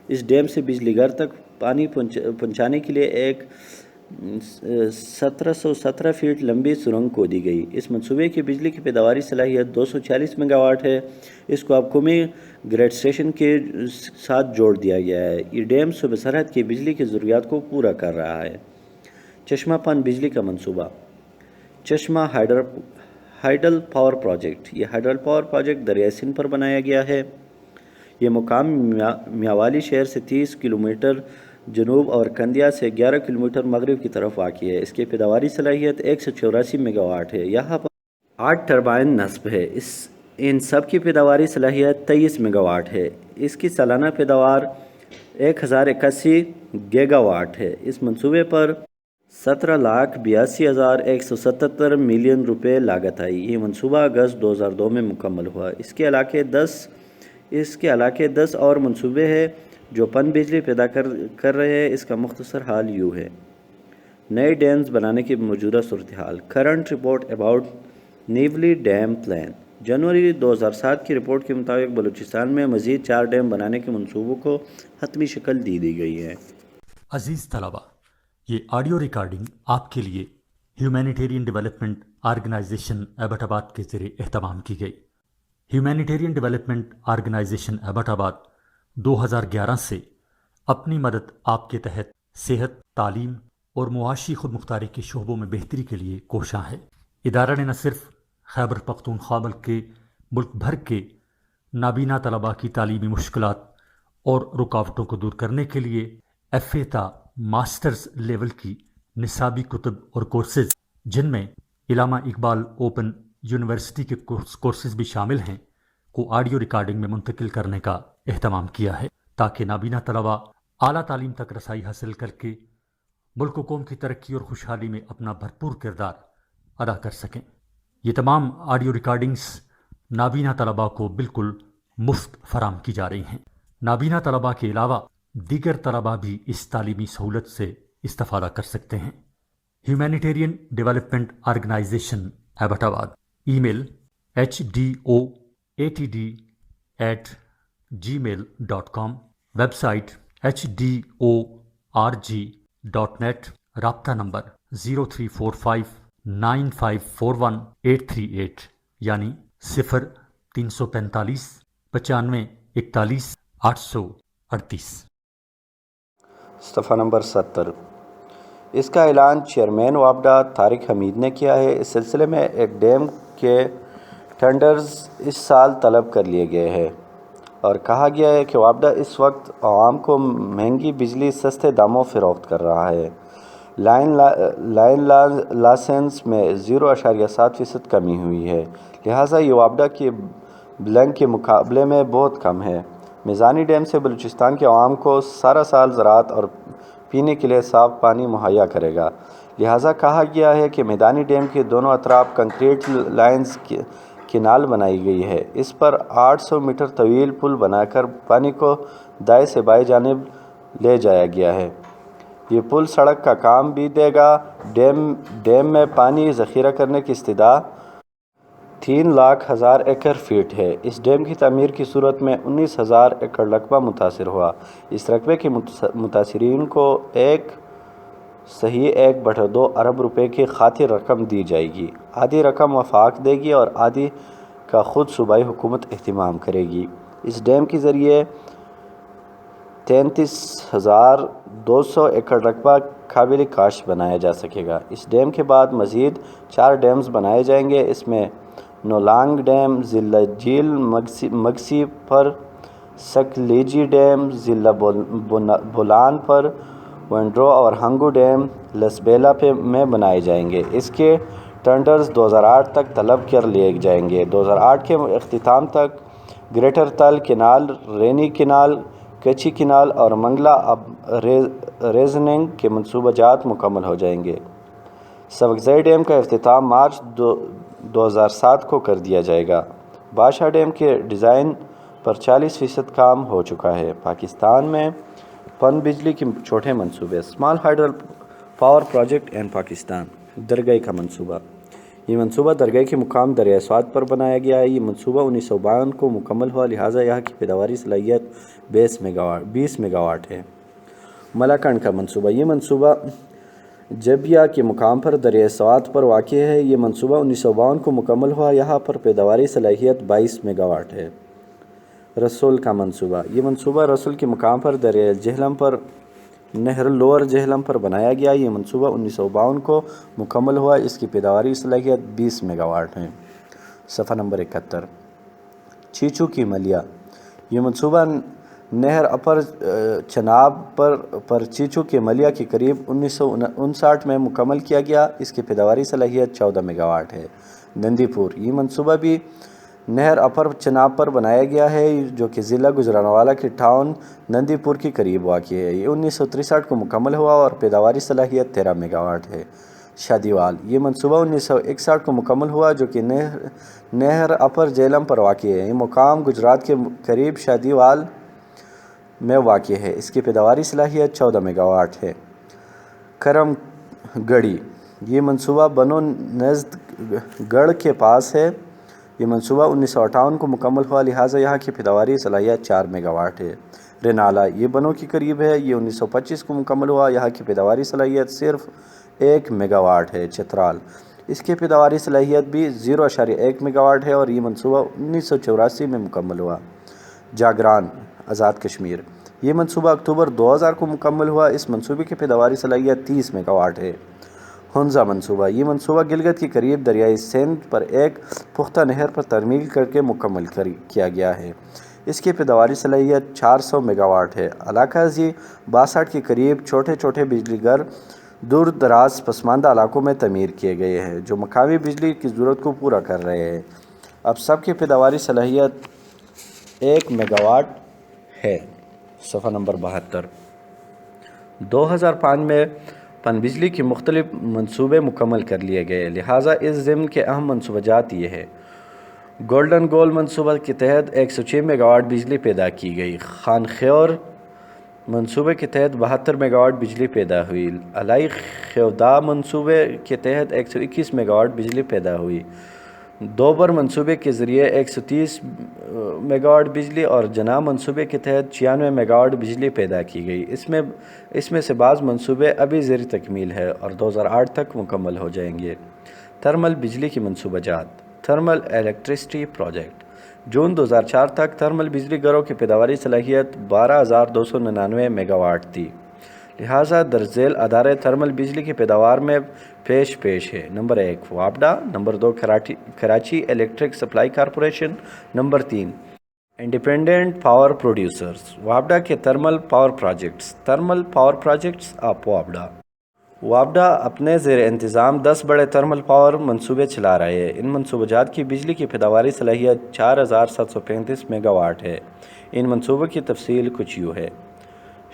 اس ڈیم سے بجلی گھر تک پانی پہنچانے کے لیے ایک 1717 فیٹ لمبی سرنگ کھودی گئی۔ اس منصوبے کی بجلی کی پیداواری صلاحیت 240 میگا واٹ ہے۔ اس کو اب قومی گریڈ اسٹیشن کے ساتھ جوڑ دیا گیا ہے۔ یہ ڈیم صوبہ سرحد کی بجلی کی ضروریات کو پورا کر رہا ہے۔ چشمہ پن بجلی کا منصوبہ، چشمہ ہائیڈل پاور پروجیکٹ، یہ ہائیڈل پاور پروجیکٹ دریائے سندھ پر بنایا گیا ہے۔ یہ مقام میاوالی شہر سے 30 کلومیٹر جنوب اور کندیا سے 11 کلومیٹر مغرب کی طرف واقع ہے۔ اس کی پیداواری صلاحیت 184 میگا واٹ ہے۔ یہاں پر 8 ٹربائن نصب ہے۔ ان سب کی پیداواری صلاحیت 23 میگا واٹ ہے۔ اس کی سالانہ پیداوار 1081 گیگا واٹ ہے۔ اس منصوبے پر 17,82,177 ملین روپے لاگت آئی۔ یہ منصوبہ اگست 2002 میں مکمل ہوا۔ اس کے علاقے 10 اور منصوبے ہیں جو پن بجلی پیدا کر رہے ہیں۔ اس کا مختصر حال یوں ہے۔ نئے ڈیمز بنانے کی موجودہ صورتحال، current report about newly dam plan, جنوری 2007 کی رپورٹ کے مطابق بلوچستان میں مزید 4 ڈیم بنانے کے منصوبوں کو حتمی شکل دی گئی ہے۔ عزیز طلبہ، یہ آڈیو ریکارڈنگ آپ کے لیے ہیومینیٹیرین ڈیولپمنٹ آرگنائزیشن ایبٹ آباد کے ذریعے اہتمام کی گئی۔ ہیومینیٹیرین ڈیولپمنٹ آرگنائزیشن ایبٹ آباد 2011 سے اپنی مدد آپ کے تحت صحت، تعلیم اور معاشی خود مختاری کے شعبوں میں بہتری کے لیے کوشاں ہے۔ ادارہ نے نہ صرف خیبر پختونخوا ملک بھر کے نابینا طلباء کی تعلیمی مشکلات اور رکاوٹوں کو دور کرنے کے لیے FA تا ماسٹرز لیول کی نصابی کتب اور کورسز، جن میں علامہ اقبال اوپن یونیورسٹی کے کورسز بھی شامل ہیں، کو آڈیو ریکارڈنگ میں منتقل کرنے کا اہتمام کیا ہے تاکہ نابینا طلباء اعلیٰ تعلیم تک رسائی حاصل کر کے ملک و قوم کی ترقی اور خوشحالی میں اپنا بھرپور کردار ادا کر سکیں۔ یہ تمام آڈیو ریکارڈنگز نابینا طلباء کو بالکل مفت فراہم کی جا رہی ہیں۔ نابینا طلباء کے علاوہ دیگر طلباء بھی اس تعلیمی سہولت سے استفادہ کر سکتے ہیں۔ ہیومینیٹیرین ڈیولپمنٹ آرگنائزیشن ایبٹ آباد، ای میل HDOATD@gmail.com، ویب سائٹ HDORG.net، رابطہ نمبر 03459541 یعنی 0345 95 41 838۔ صفحہ نمبر 70، اس کا اعلان چیئرمین وابڈا طارق حمید نے کیا ہے۔ اس سلسلے میں ایک ڈیم کے ٹینڈرز اس سال طلب کر لیے گئے ہیں اور کہا گیا ہے کہ وابڈا اس وقت عوام کو مہنگی بجلی سستے داموں فروخت کر رہا ہے۔ لائن لائسنس میں 0.7% کمی ہوئی ہے، لہٰذا یہ وابڈا کے بلنگ کے مقابلے میں بہت کم ہے۔ میزانی ڈیم سے بلوچستان کے عوام کو سارا سال زراعت اور پینے کے لیے صاف پانی مہیا کرے گا، لہٰذا کہا گیا ہے کہ میدانی ڈیم کے دونوں اطراف کنکریٹ لائنز کینال بنائی گئی ہے۔ اس پر 800 میٹر طویل پل بنا کر پانی کو دائیں سے بائیں جانب لے جایا گیا ہے۔ یہ پل سڑک کا کام بھی دے گا۔ ڈیم میں پانی ذخیرہ کرنے کی استدعا 3,00,000 ایکڑ فیٹ ہے۔ اس ڈیم کی تعمیر کی صورت میں 19,000 ایکڑ رقبہ متاثر ہوا۔ اس رقبے کے متاثرین کو صحیح 1/2 ارب روپے کی خاطر رقم دی جائے گی۔ آدھی رقم وفاق دے گی اور آدھی کا خود صوبائی حکومت اہتمام کرے گی۔ اس ڈیم کے ذریعے 33,200 ایکڑ رقبہ قابل کاشت بنایا جا سکے گا۔ اس ڈیم کے بعد مزید 4 ڈیمز بنائے جائیں گے۔ اس میں نولانگ ڈیم ضلع جھیل مگسی پر، سکلیجی ڈیم ضلع بولان پر، ونڈرو اور ہنگو ڈیم لسبیلا میں بنائے جائیں گے۔ اس کے ٹینڈرز 2008 تک طلب کر لیے جائیں گے۔ 2008 کے اختتام تک گریٹر تل کینال، رینی کینال، کچی کینال اور منگلا اب ریزننگ کے منصوبہ جات مکمل ہو جائیں گے۔ سبکزئی ڈیم کا افتتاح مارچ 2007 کو کر دیا جائے گا۔ بادشاہ ڈیم کے ڈیزائن پر 40% کام ہو چکا ہے۔ پاکستان میں پن بجلی کے چھوٹے منصوبے، اسمال ہائیڈرل پاور پروجیکٹ ان پاکستان۔ درگئی کا منصوبہ، یہ منصوبہ درگئی کے مقام دریائے سوات پر بنایا گیا ہے۔ یہ منصوبہ 1952 کو مکمل ہوا، لہٰذا یہاں کی پیداواری صلاحیت 20 میگا واٹ ہے۔ ملاکنڈ کا منصوبہ، یہ منصوبہ جبیہ کے مقام پر دریائے سوات پر واقع ہے۔ یہ منصوبہ 1952 کو مکمل ہوا، یہاں پر پیداواری صلاحیت 22 میگا واٹ ہے۔ رسول کا منصوبہ، یہ منصوبہ رسول کے مقام پر دریائے جہلم پر نہر لوور جہلم پر بنایا گیا۔ یہ منصوبہ 1952 کو مکمل ہوا، اس کی پیداواری صلاحیت 20 میگا واٹ ہے۔ صفحہ نمبر 71۔ چیچو کی ملیہ، یہ منصوبہ نہر اپر چناب پر چیچو کے ملیہ کے قریب 1959 میں مکمل کیا گیا، اس کی پیداواری صلاحیت 14 میگا واٹ ہے۔ نندی پور، یہ منصوبہ بھی نہر اپر چناب پر بنایا گیا ہے، جو کہ ضلع گجرانوالہ کے ٹاؤن نندی پور کے قریب واقع ہے۔ یہ 1963 کو مکمل ہوا اور پیداواری صلاحیت 13 میگا واٹ ہے۔ شادیوال، یہ منصوبہ 1961 کو مکمل ہوا، جو کہ نہر اپر جہلم پر واقع ہے۔ یہ مقام گجرات کے قریب شادیوال میں واقع ہے، اس کی پیداواری صلاحیت 14 میگا واٹ ہے۔ کرم گڑھی، یہ منصوبہ بنو نزد گڑھ کے پاس ہے۔ یہ منصوبہ 1958 کو مکمل ہوا، لہٰذا یہاں کی پیداواری صلاحیت 4 میگا واٹ ہے۔ رینالہ، یہ بنو کے قریب ہے، یہ 1925 کو مکمل ہوا، یہاں کی پیداواری صلاحیت صرف 1 میگا واٹ ہے۔ چترال، اس کی پیداواری صلاحیت بھی 0.1 میگا واٹ ہے اور یہ منصوبہ 1984 میں مکمل ہوا۔ جاگران آزاد کشمیر، یہ منصوبہ اکتوبر 2000 کو مکمل ہوا، اس منصوبے کی پیداواری صلاحیت 30 میگا واٹ ہے۔ ہنزا منصوبہ، یہ منصوبہ گلگت کے قریب دریائے سندھ پر ایک پختہ نہر پر تعمیل کر کے مکمل کیا گیا ہے، اس کی پیداواری صلاحیت 400 میگا واٹ ہے۔ علاقہ زی 62 کے قریب چھوٹے چھوٹے بجلی گھر دور دراز پسماندہ علاقوں میں تعمیر کیے گئے ہیں، جو مقامی بجلی کی ضرورت کو پورا کر رہے ہیں۔ اب سب کی پیداواری صلاحیت 1 میگا واٹ ہے۔ صفحہ نمبر 72۔ 2005 میں پن بجلی کے مختلف منصوبے مکمل کر لیے گئے، لہٰذا اس ضمن کے اہم منصوبہ جات یہ ہے۔ گولڈن گول منصوبہ کے تحت 106 میگا واٹ بجلی پیدا کی گئی۔ خان خیور منصوبے کے تحت 72 میگا واٹ بجلی پیدا ہوئی۔ علائی خیودا منصوبے کے تحت 121 میگا واٹ بجلی پیدا ہوئی۔ دوبر منصوبے کے ذریعے 130 میگا واٹ بجلی اور جناح منصوبے کے تحت 96 میگا واٹ بجلی پیدا کی گئی۔ اس میں سے بعض منصوبے ابھی زیر تکمیل ہے اور 2008 تک مکمل ہو جائیں گے۔ تھرمل بجلی کی منصوبہ جات، تھرمل الیکٹریسٹی پروجیکٹ۔ جون 2004 تک تھرمل بجلی گھروں کی پیداواری صلاحیت 12,299 میگا واٹ تھی، لہٰذا درج ذیل ادارے تھرمل بجلی کی پیداوار میں پیش ہے۔ نمبر 1 وابڈا، number 2 Karachi electric supply corporation, number 3 independent power producers. وابڈا کے تھرمل پاور پروجیکٹس آف وابڈا۔ وابڈا اپنے زیر انتظام 10 بڑے تھرمل پاور منصوبے چلا رہے ہیں۔ ان منصوبہ جات کی بجلی کی پیداواری صلاحیت 4,735 میگا واٹ ہے۔ ان منصوبوں کی تفصیل کچھ یوں ہے۔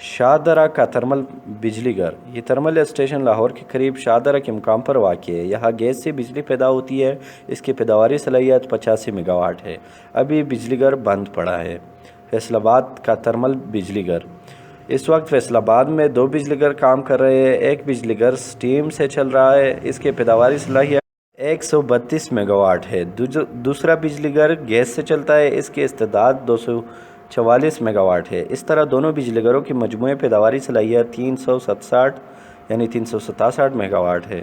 شاہ درہ کا تھرمل بجلی گھر، یہ تھرمل اسٹیشن لاہور کے قریب شاہ درہ کے مقام پر واقع ہے، یہاں گیس سے بجلی پیدا ہوتی ہے، اس کی پیداواری صلاحیت 85 میگا واٹ ہے۔ ابھی بجلی گھر بند پڑا ہے۔ فیصل آباد کا تھرمل بجلی گھر، اس وقت فیصل آباد میں 2 بجلی گھر کام کر رہے ہیں، ایک بجلی گھر سٹیم سے چل رہا ہے، اس کی پیداواری صلاحیت 132 میگا واٹ ہے۔ دوسرا بجلی گھر گیس سے چلتا ہے، اس کی استعداد 244 میگا واٹ ہے۔ اس طرح دونوں بجلی گھروں کی مجموعی پیداواری صلاحیت 367 یعنی 367 میگا واٹ ہے۔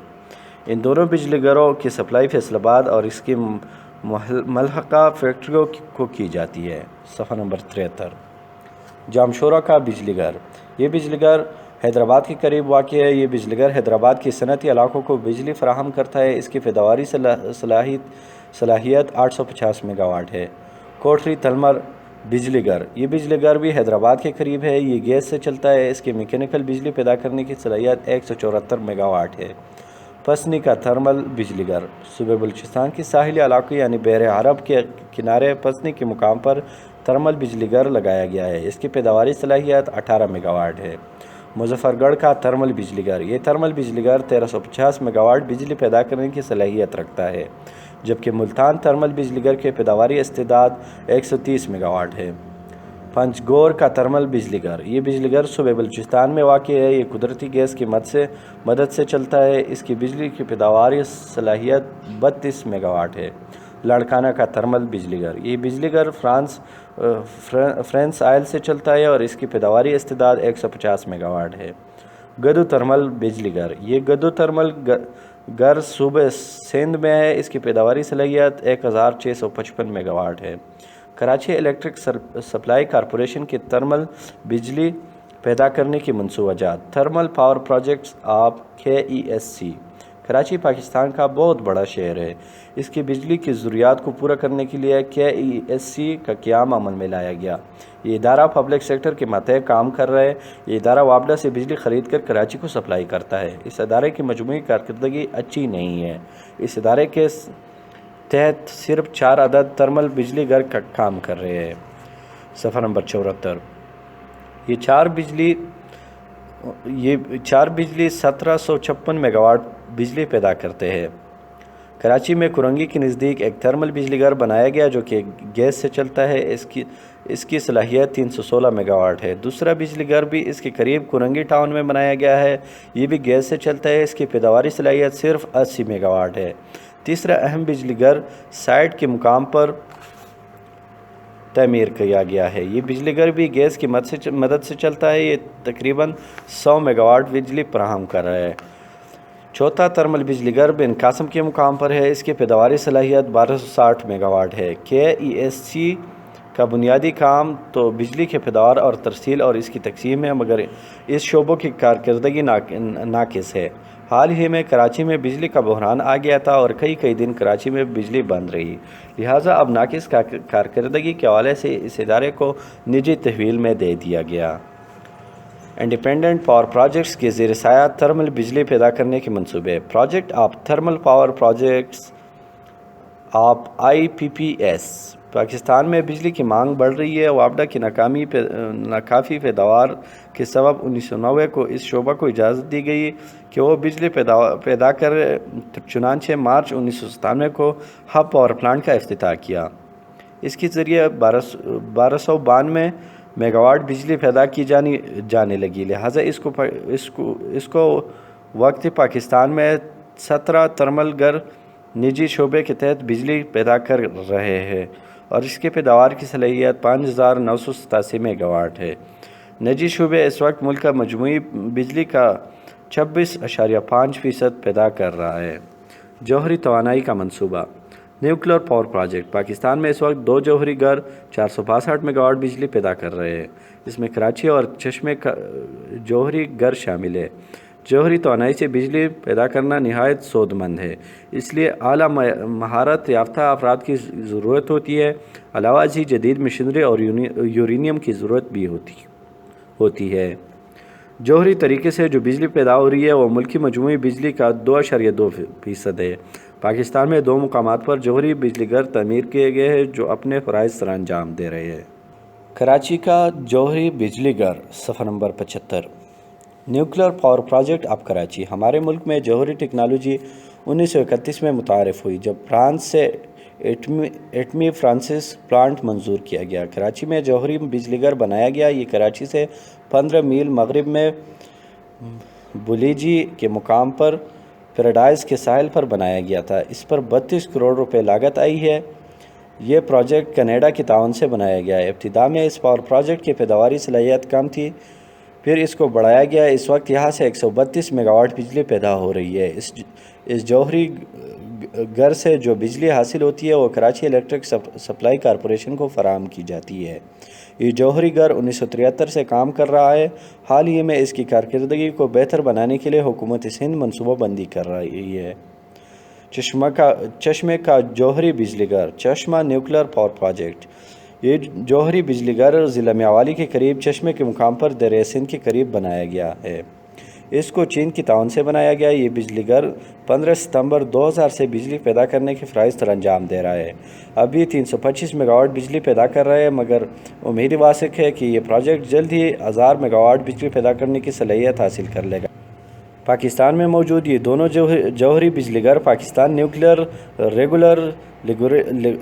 ان دونوں بجلی گھروں کی سپلائی فیصل آباد اور اس کی ملحقہ فیکٹریوں کو کی جاتی ہے۔ صفحہ نمبر 73۔ جامشورہ کا بجلی گھر۔ یہ بجلی گھر حیدرآباد کے قریب واقع ہے۔ یہ بجلی گھر حیدرآباد کے صنعتی علاقوں کو بجلی فراہم کرتا ہے۔ اس کی پیداواری صلاحیت 850 میگا واٹ ہے۔ کوٹری تلمر بجلی گھر۔ یہ بجلی گھر بھی حیدرآباد کے قریب ہے۔ یہ گیس سے چلتا ہے۔ اس کی میکینیکل بجلی پیدا کرنے کی صلاحیت 174 میگا واٹ ہے۔ پسنی کا تھرمل بجلی گھر۔ صوبہ بلوچستان کے ساحلی علاقے یعنی بحر عرب کے کنارے پسنی کے مقام پر تھرمل بجلی گھر لگایا گیا ہے۔ اس کی پیداواری صلاحیت 18 میگا واٹ ہے۔ مظفر گڑھ کا تھرمل بجلی گھر۔ یہ تھرمل بجلی گھر 1350 میگا واٹ بجلی پیدا کرنے کی صلاحیت رکھتا ہے، جبکہ ملتان تھرمل بجلی گھر کی پیداواری استعداد 130 میگا واٹ ہے۔ پنجگور کا تھرمل بجلی گھر۔ یہ بجلی گھر صوبہ بلوچستان میں واقع ہے۔ یہ قدرتی گیس کی مدد سے چلتا ہے۔ اس کی بجلی کی پیداواری صلاحیت 32 میگا واٹ ہے۔ لاڑکانہ کا تھرمل بجلی گھر۔ یہ بجلی گھر فرانس آئل سے چلتا ہے اور اس کی پیداواری استعداد 150 میگا واٹ ہے۔ گدو تھرمل بجلی گھر۔ یہ گدو تھرمل گھر صوبہ سندھ میں ہے۔ اس کی پیداواری صلاحیت 1655 میگا واٹ ہے۔ کراچی الیکٹرک سپلائی کارپوریشن کی تھرمل بجلی پیدا کرنے کی منصوبہ جات۔ Thermal power projects of KESC۔ Karachi Pakistan کا بہت بڑا شہر ہے۔ اس کی بجلی کی ضروریات کو پورا کرنے کے لیے KESC کا قیام عمل میں لایا گیا۔ یہ ادارہ پبلک سیکٹر کے ماتحت کام کر رہا ہے۔ یہ ادارہ وابڈا سے بجلی خرید کر کراچی کو سپلائی کرتا ہے۔ اس ادارے کی مجموعی کارکردگی اچھی نہیں ہے۔ اس ادارے کے تحت صرف 4 عدد تھرمل بجلی گھر کام کر رہے ہیں۔ صفحہ نمبر 74۔ یہ چار بجلی 1756 میگا واٹ بجلی پیدا کرتے ہیں۔ کراچی میں کرنگی کے نزدیک ایک تھرمل بجلی گھر بنایا گیا جو کہ گیس سے چلتا ہے۔ اس کی صلاحیت 316 میگا واٹ ہے۔ دوسرا بجلی گھر بھی اس کے قریب کرنگی ٹاؤن میں بنایا گیا ہے۔ یہ بھی گیس سے چلتا ہے۔ اس کی پیداواری صلاحیت صرف 80 میگا واٹ ہے۔ تیسرا اہم بجلی گھر سائٹ کے مقام پر تعمیر کیا گیا ہے۔ یہ بجلی گھر بھی گیس کی مدد سے چلتا ہے۔ یہ تقریباً 100 میگا واٹ بجلی فراہم کر رہا ہے۔ چوتھا تھرمل بجلی گھر بن قاسم کے مقام پر ہے۔ اس کی پیداواری صلاحیت 1260 میگا واٹ ہے۔ KESC کا بنیادی کام تو بجلی کے پیداوار اور ترسیل اور اس کی تقسیم ہے، مگر اس شعبوں کی کارکردگی ناقص ہے۔ حال ہی میں کراچی میں بجلی کا بحران آ گیا تھا اور کئی دن کراچی میں بجلی بند رہی، لہٰذا اب ناقص کارکردگی کے حوالے سے اس ادارے کو نجی تحویل میں دے دیا گیا۔ انڈیپینڈنٹ پاور پروجیکٹس کے زیر سایہ تھرمل بجلی پیدا کرنے کے منصوبے۔ Project of thermal power projects of IPPS۔ Pakistan میں بجلی کی مانگ بڑھ رہی ہے۔ وابڈا کی ناکافی پیداوار کے سبب 1990 کو اس شعبہ کو اجازت دی گئی کہ وہ بجلی پیدا کرے، چنانچہ مارچ 1997 کو ہب پاور پلانٹ کا افتتاح کیا۔ اس کے ذریعے 1292 میگا واٹ بجلی پیدا کی جانے لگی، لہٰذا اس کو وقت پاکستان میں 17 تھرمل گھر نجی شعبے کے تحت بجلی پیدا کر رہے ہیں اور اس کے پیداوار کی صلاحیت 5987 میگا واٹ ہے۔ نجی شعبے اس وقت ملک کا مجموعی بجلی کا 26.5% پیدا کر رہا ہے۔ جوہری توانائی کا منصوبہ۔ Nuclear power project. پاکستان میں اس وقت 2 جوہری گھر 462 میگا واٹ بجلی پیدا کر رہے ہیں۔ اس میں کراچی اور چشمے جوہری گھر شامل ہے۔ جوہری توانائی سے بجلی پیدا کرنا نہایت سود مند ہے، اس لیے اعلیٰ مہارت یافتہ افراد کی ضرورت ہوتی ہے۔ علاوہ ازیں جدید مشینری اور یورینیم کی ضرورت بھی ہوتی ہے۔ جوہری طریقے سے جو بجلی پیدا ہو رہی ہے وہ ملکی مجموعی بجلی کا 2.2% ہے۔ پاکستان میں 2 مقامات پر جوہری بجلی گھر تعمیر کیے گئے ہیں جو اپنے فرائض سر انجام دے رہے ہیں۔ کراچی کا جوہری بجلی گھر۔ صفحہ number 75۔ Nuclear power project of Karachi. ہمارے ملک میں جوہری ٹیکنالوجی 1931 میں متعارف ہوئی جب فرانس سے ایٹمی فرانسس پلانٹ منظور کیا گیا۔ کراچی میں جوہری بجلی گھر بنایا گیا۔ یہ کراچی سے 15 میل مغرب میں بولیجی کے مقام پر پیراڈائز کے ساحل پر بنایا گیا تھا۔ اس پر 32 کروڑ روپے لاگت آئی ہے۔ یہ پروجیکٹ کینیڈا کے تعاون سے بنایا گیا ہے۔ ابتدا میں اس پاور پروجیکٹ کی پیداواری صلاحیت کم تھی۔ پھر اس کو بڑھایا گیا۔ اس وقت یہاں سے 132 میگا واٹ بجلی پیدا ہو رہی ہے۔ اس جوہری گھر سے جو بجلی حاصل ہوتی ہے وہ کراچی الیکٹرک سپلائی کارپوریشن کو فراہم کی جاتی ہے۔ یہ جوہری گھر 1973 سے کام کر رہا ہے۔ حال ہی میں اس کی کارکردگی کو بہتر بنانے کے لیے حکومت سندھ منصوبہ بندی کر رہی ہے۔ چشمے کا جوہری بجلی گھر، چشمہ نیوکلیر پاور پروجیکٹ۔ یہ جوہری بجلی گھر ضلع میاوالی کے قریب چشمے کے مقام پر دریائے سندھ کے قریب بنایا گیا ہے۔ اس کو چین کی تعاون سے بنایا گیا۔ یہ بجلی گھر 15 ستمبر 2000 سے بجلی پیدا کرنے کے فرائض سر انجام دے رہا ہے۔ اب یہ 325 میگا واٹ بجلی پیدا کر رہا ہے، مگر امید واسق ہے کہ یہ پروجیکٹ جلد ہی 1000 میگا واٹ بجلی پیدا کرنے کی صلاحیت حاصل کر لے گا۔ پاکستان میں موجود یہ دونوں جوہری بجلی گھر پاکستان نیوکلیر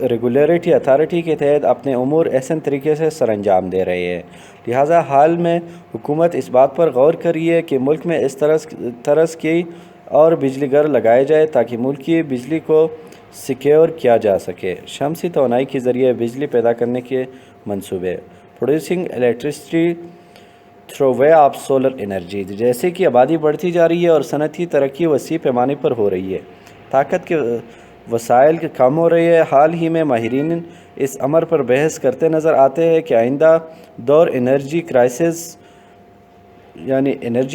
ریگولیٹری اتھارٹی کے تحت اپنے امور احسن طریقے سے سر انجام دے رہے ہیں۔ لہٰذا حال میں حکومت اس بات پر غور کر رہی ہے کہ ملک میں اس طرز کی اور بجلی گھر لگائے جائے تاکہ ملک کی بجلی کو سیکیور کیا جا سکے۔ شمسی توانائی کے ذریعے بجلی پیدا کرنے کے منصوبے، producing electricity through way of solar energy. جیسے کہ آبادی بڑھتی جا رہی ہے اور صنعتی ترقی وسیع پیمانے پر ہو رہی ہے، طاقت کے وسائل کم ہو رہے ہیں۔ حال ہی میں ماہرین اس امر پر بحث کرتے نظر آتے ہیں کہ آئندہ دور انرجی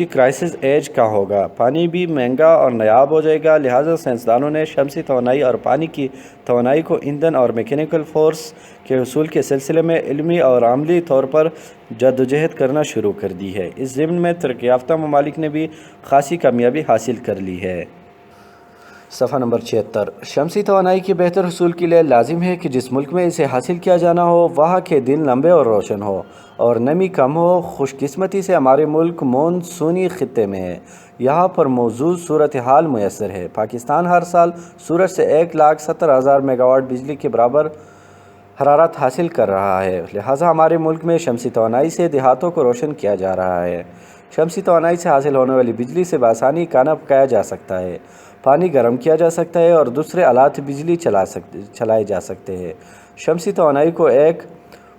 کرائسس ایج کا ہوگا۔ پانی بھی مہنگا اور نایاب ہو جائے گا، لہٰذا سائنسدانوں نے شمسی توانائی اور پانی کی توانائی کو ایندھن اور میکینیکل فورس کے حصول کے سلسلے میں علمی اور عملی طور پر جدوجہد کرنا شروع کر دی ہے۔ اس ضمن میں ترقی یافتہ ممالک نے بھی خاصی کامیابی حاصل کر لی ہے۔ صفحہ نمبر 76۔ شمسی توانائی کے بہتر حصول کے لیے لازم ہے کہ جس ملک میں اسے حاصل کیا جانا ہو وہاں کے دن لمبے اور روشن ہو اور نمی کم ہو۔ خوش قسمتی سے ہمارے ملک مونسونی خطے میں ہے، یہاں پر موزوں صورتحال میسر ہے۔ پاکستان ہر سال سورج سے 1,70,000 میگا واٹ بجلی کے برابر حرارت حاصل کر رہا ہے، لہٰذا ہمارے ملک میں شمسی توانائی سے دیہاتوں کو روشن کیا جا رہا ہے۔ شمسی توانائی سے حاصل ہونے والی بجلی سے بآسانی کھانا پکایا جا سکتا ہے، پانی گرم کیا جا سکتا ہے اور دوسرے آلات بجلی چلائے جا سکتے ہیں۔ شمسی توانائی کو ایک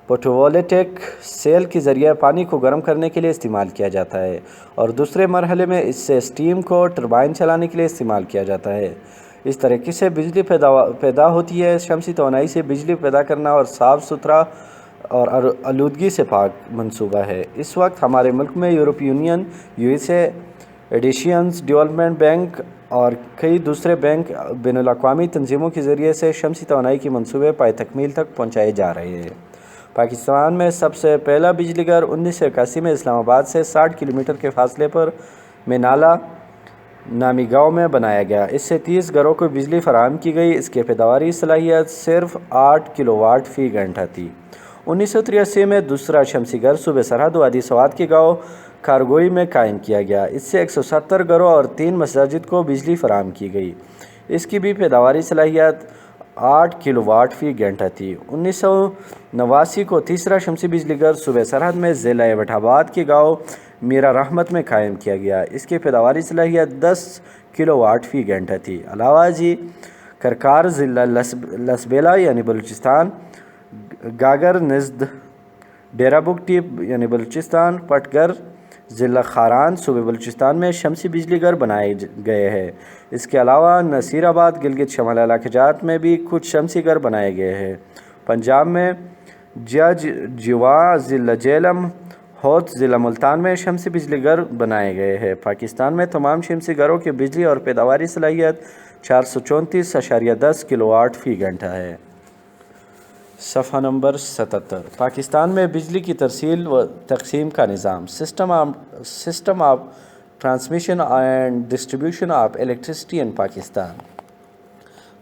فوٹوولٹیک سیل کے ذریعے پانی کو گرم کرنے کے لیے استعمال کیا جاتا ہے اور دوسرے مرحلے میں اس سے اسٹیم کو ٹربائن چلانے کے لیے استعمال کیا جاتا ہے۔ اس طریقے سے بجلی پیدا ہوتی ہے۔ شمسی توانائی سے بجلی پیدا کرنا اور صاف ستھرا اور آلودگی سے پاک منصوبہ ہے۔ اس وقت ہمارے ملک میں یورپی union, USA، Asian development bank اور کئی دوسرے بینک بین الاقوامی تنظیموں کے ذریعے سے شمسی توانائی کے منصوبے پائے تکمیل تک پہنچائے جا رہے ہیں۔ پاکستان میں سب سے پہلا بجلی گھر 1981 میں اسلام آباد سے 60 کلومیٹر کے فاصلے پر مینالہ نامی گاؤں میں بنایا گیا۔ اس سے 30 گھروں کو بجلی فراہم کی گئی۔ اس کی پیداواری صلاحیت صرف 8 کلو واٹ فی گھنٹہ تھی۔ 1983 میں دوسرا شمسی گھر صوبہ سرحد وادی سوات کے گاؤں کارگوئی میں قائم کیا گیا۔ اس سے 170 گھروں اور 3 مساجد کو بجلی فراہم کی گئی۔ اس کی بھی پیداواری صلاحیت 8 کلو واٹ فی گھنٹہ تھی۔ 1989 کو تیسرا شمسی بجلی گھر صوبہ سرحد میں ضلع ایبٹ آباد کے گاؤں میرا رحمت میں قائم کیا گیا۔ اس کی پیداواری صلاحیت 10 کلو واٹ فی گھنٹہ تھی۔ علاوہ ازیں کرکار ضلع لسبیلا بلوچستان، گاگر نژد ڈیرہ بگٹی بلوچستان، پٹگر ضلع خاران صوبہ بلوچستان میں شمسی بجلی گھر بنائے گئے ہیں۔ اس کے علاوہ نصیر آباد گلگت شمال علاقہ جات میں بھی کچھ شمسی گھر بنائے گئے ہیں۔ پنجاب میں جواں ضلع جہلم، ہوت ضلع ملتان میں شمسی بجلی گھر بنائے گئے ہیں۔ پاکستان میں تمام شمسی گھروں کی بجلی اور پیداواری صلاحیت 434.10 کلو واٹ فی گھنٹہ ہے۔ صفحہ نمبر 77۔ پاکستان میں بجلی کی ترسیل و تقسیم کا نظام، system of transmission and distribution of electricity in Pakistan.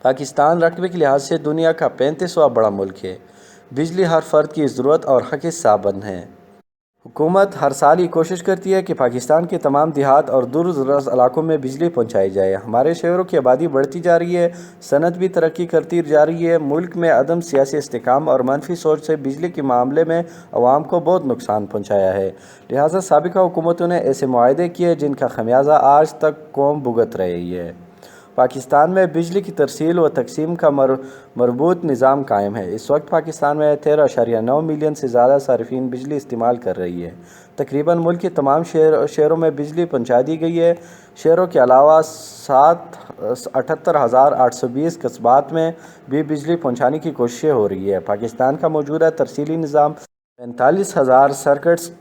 Pakistan رقبے کے لحاظ سے دنیا کا 35واں بڑا ملک ہے۔ بجلی ہر فرد کی ضرورت اور حق صابن ہے۔ حکومت ہر سال یہ کوشش کرتی ہے کہ پاکستان کے تمام دیہات اور دور دراز علاقوں میں بجلی پہنچائی جائے۔ ہمارے شہروں کی آبادی بڑھتی جا رہی ہے، صنعت بھی ترقی کرتی جا رہی ہے۔ ملک میں عدم سیاسی استحکام اور منفی سوچ سے بجلی کے معاملے میں عوام کو بہت نقصان پہنچایا ہے، لہٰذا سابقہ حکومتوں نے ایسے معاہدے کیے جن کا خمیازہ آج تک قوم بھگت رہی ہے۔ پاکستان میں بجلی کی ترسیل و تقسیم کا مربوط نظام قائم ہے۔ اس وقت پاکستان میں 13.9 ملین سے زیادہ صارفین بجلی استعمال کر رہی ہے۔ تقریباً ملک کے تمام شہروں میں بجلی پہنچا دی گئی ہے۔ شہروں کے علاوہ 78,820 قصبات میں بھی بجلی پہنچانے کی کوششیں ہو رہی ہے۔ پاکستان کا موجودہ ترسیلی نظام 45,000 سرکٹس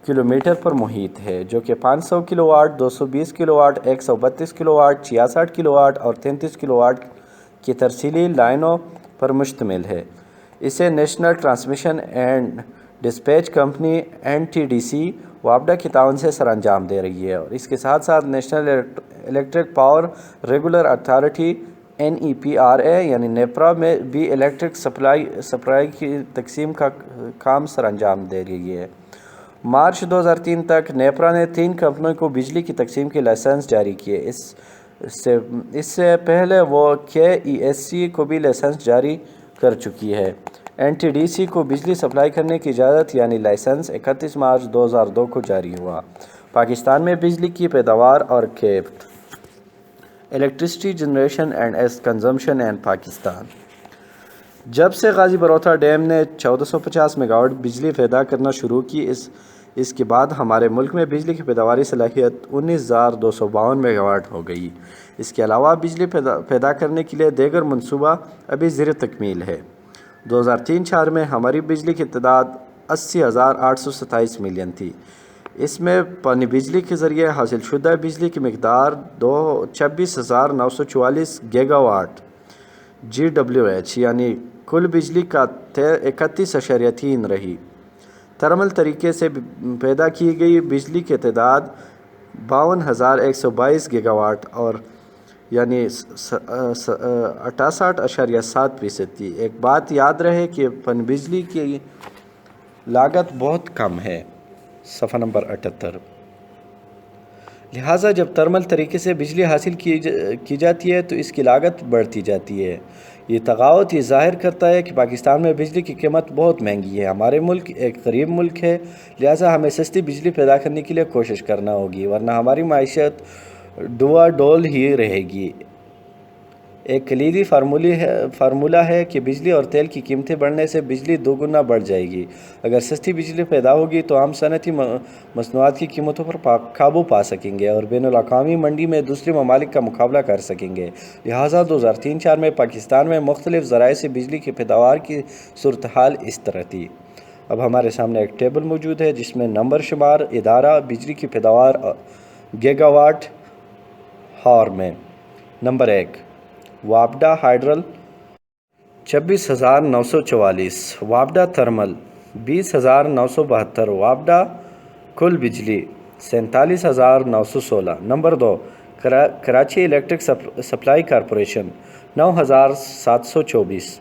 کلومیٹر پر محیط ہے، جو کہ 500 kilowatt, 220 kilowatt, 132 kilowatt, 66 kilowatt اور 33 کلو واٹ کی ترسیلی لائنوں پر مشتمل ہے۔ اسے national transmission and dispatch company NTDC وابڈا کے تعاون سے سر انجام دے رہی ہے، اور اس کے ساتھ ساتھ national electric power regular authority NEPRA یعنی نیپرا میں بھی الیکٹرک سپلائی کی تقسیم کا کام سر انجام دے رہی ہے۔ مارچ 2003 تک نیپرا نے 3 کمپنیوں کو بجلی کی تقسیم کے لائسنس جاری کیے۔ اس سے پہلے وہ KESC کو بھی لائسنس جاری کر چکی ہے۔ NTDC کو بجلی سپلائی کرنے کی اجازت یعنی لائسنس 31 مارچ 2002 کو جاری ہوا۔ پاکستان میں بجلی کی پیداوار اور کھپت۔ Electricity generation and S consumption ان پاکستان۔ جب سے غازی بروتھا ڈیم نے 1450 میگا واٹ بجلی پیدا کرنا شروع کی، اس کے بعد ہمارے ملک میں بجلی کی پیداواری صلاحیت 19,252 میگا واٹ ہو گئی۔ اس کے علاوہ بجلی پیدا کرنے کے لیے دیگر منصوبہ ابھی زیر تکمیل ہے۔ 2003-04 میں ہماری بجلی کی تعداد 80,827 ملین تھی۔ اس میں پانی بجلی کے ذریعے حاصل شدہ بجلی کی مقدار 26,944 گیگا واٹ GWH یعنی کل بجلی کا 31.3 رہی۔ تھرمل طریقے سے پیدا کی گئی بجلی کی تعداد 52,122 گیگا واٹ اور یعنی 68.7% تھی۔ ایک بات یاد رہے کہ پن بجلی کی لاگت بہت کم ہے۔ صفحہ نمبر 78۔ لہٰذا جب تھرمل طریقے سے بجلی حاصل کی جاتی ہے تو اس کی لاگت بڑھتی جاتی ہے۔ یہ تفاوت یہ ظاہر کرتا ہے کہ پاکستان میں بجلی کی قیمت بہت مہنگی ہے۔ ہمارے ملک ایک غریب ملک ہے، لہٰذا ہمیں سستی بجلی پیدا کرنے کے لیے کوشش کرنا ہوگی، ورنہ ہماری معیشت ڈواں ڈول ہی رہے گی۔ ایک کلیدی فارمولہ ہے کہ بجلی اور تیل کی قیمتیں بڑھنے سے بجلی دوگنا بڑھ جائے گی۔ اگر سستی بجلی پیدا ہوگی تو ہم صنعتی مصنوعات کی قیمتوں پر قابو پا سکیں گے اور بین الاقوامی منڈی میں دوسرے ممالک کا مقابلہ کر سکیں گے۔ لہٰذا 2003-04 میں پاکستان میں مختلف ذرائع سے بجلی کی پیداوار کی صورتحال اس طرح تھی۔ اب ہمارے سامنے ایک ٹیبل موجود ہے جس میں نمبر شمار ادارہ بجلی کی پیداوار گیگا واٹ ہار میں۔ نمبر 1 وابڈا ہائیڈرل 26,944، وابڈا تھرمل 20,972، وابڈا کل بجلی 47,916۔ Number 2 Karachi electric supply corporation 9,724۔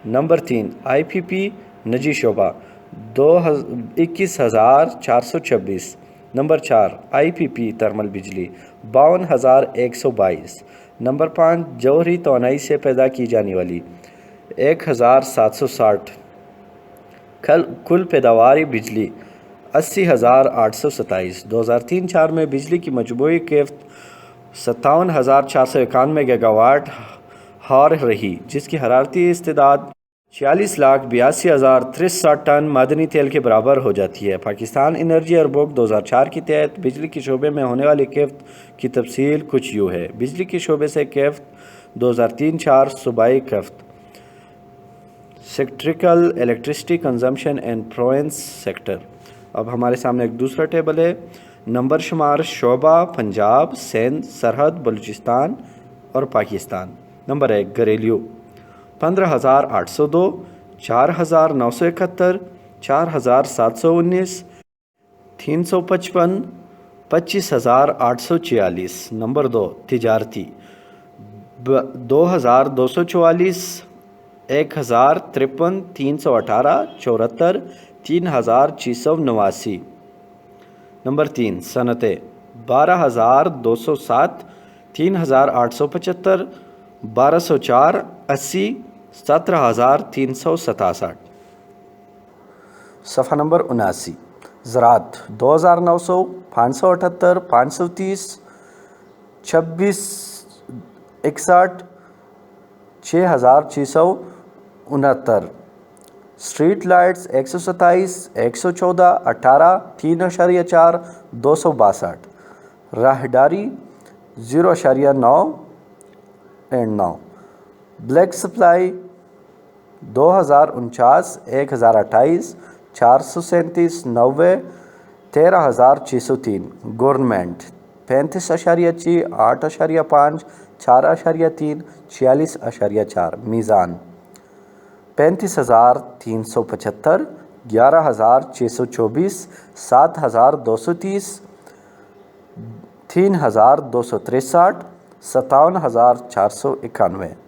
Number 3 IPP نجی شعبہ 21,426۔ نمبر 4 IPP تھرمل بجلی 52,122۔ نمبر 5 جوہری توانائی سے پیدا کی جانے والی 1,760۔ کل پیداواری بجلی 80,827۔ 2003-04 میں بجلی کی مجموعی کھپت 57,491 گیگا واٹ ہار رہی، جس کی حرارتی استعداد 46,82,063 ٹن معدنی تیل کے برابر ہو جاتی ہے۔ پاکستان انرجی ایئربک 2004 کے تحت بجلی کے شعبے میں ہونے والی کھپت کی تفصیل کچھ یوں ہے۔ بجلی کے شعبے سے کھپت 2003-04 صوبائی کھپت sectoral electricity consumption and province sector. اب ہمارے سامنے ایک دوسرا ٹیبل ہے۔ نمبر شمار شعبہ پنجاب، سندھ، سرحد بلوچستان اور پاکستان۔ نمبر 1 گھریلو 15,802، 4,971، 4,719، 355، 25,846۔ نمبر 2 تجارتی 2,244، 1,053، 318، 74، 3,689۔ نمبر 3 صنعتیں 12,207، 3,875، 1,204، 80، 17,367۔ صفحہ نمبر 79۔ زراعت 2,900، 578، 530، 26، 61 6669. Street lights 127 114 18 3.4 262. راہداری 0.9 اینڈ 9. Black supply 2049 1028 437 90 13603. گورنمنٹ 35.6 8.5 4.3 46.4. میزان 35,375 11,624 7,230 3,263 57,491.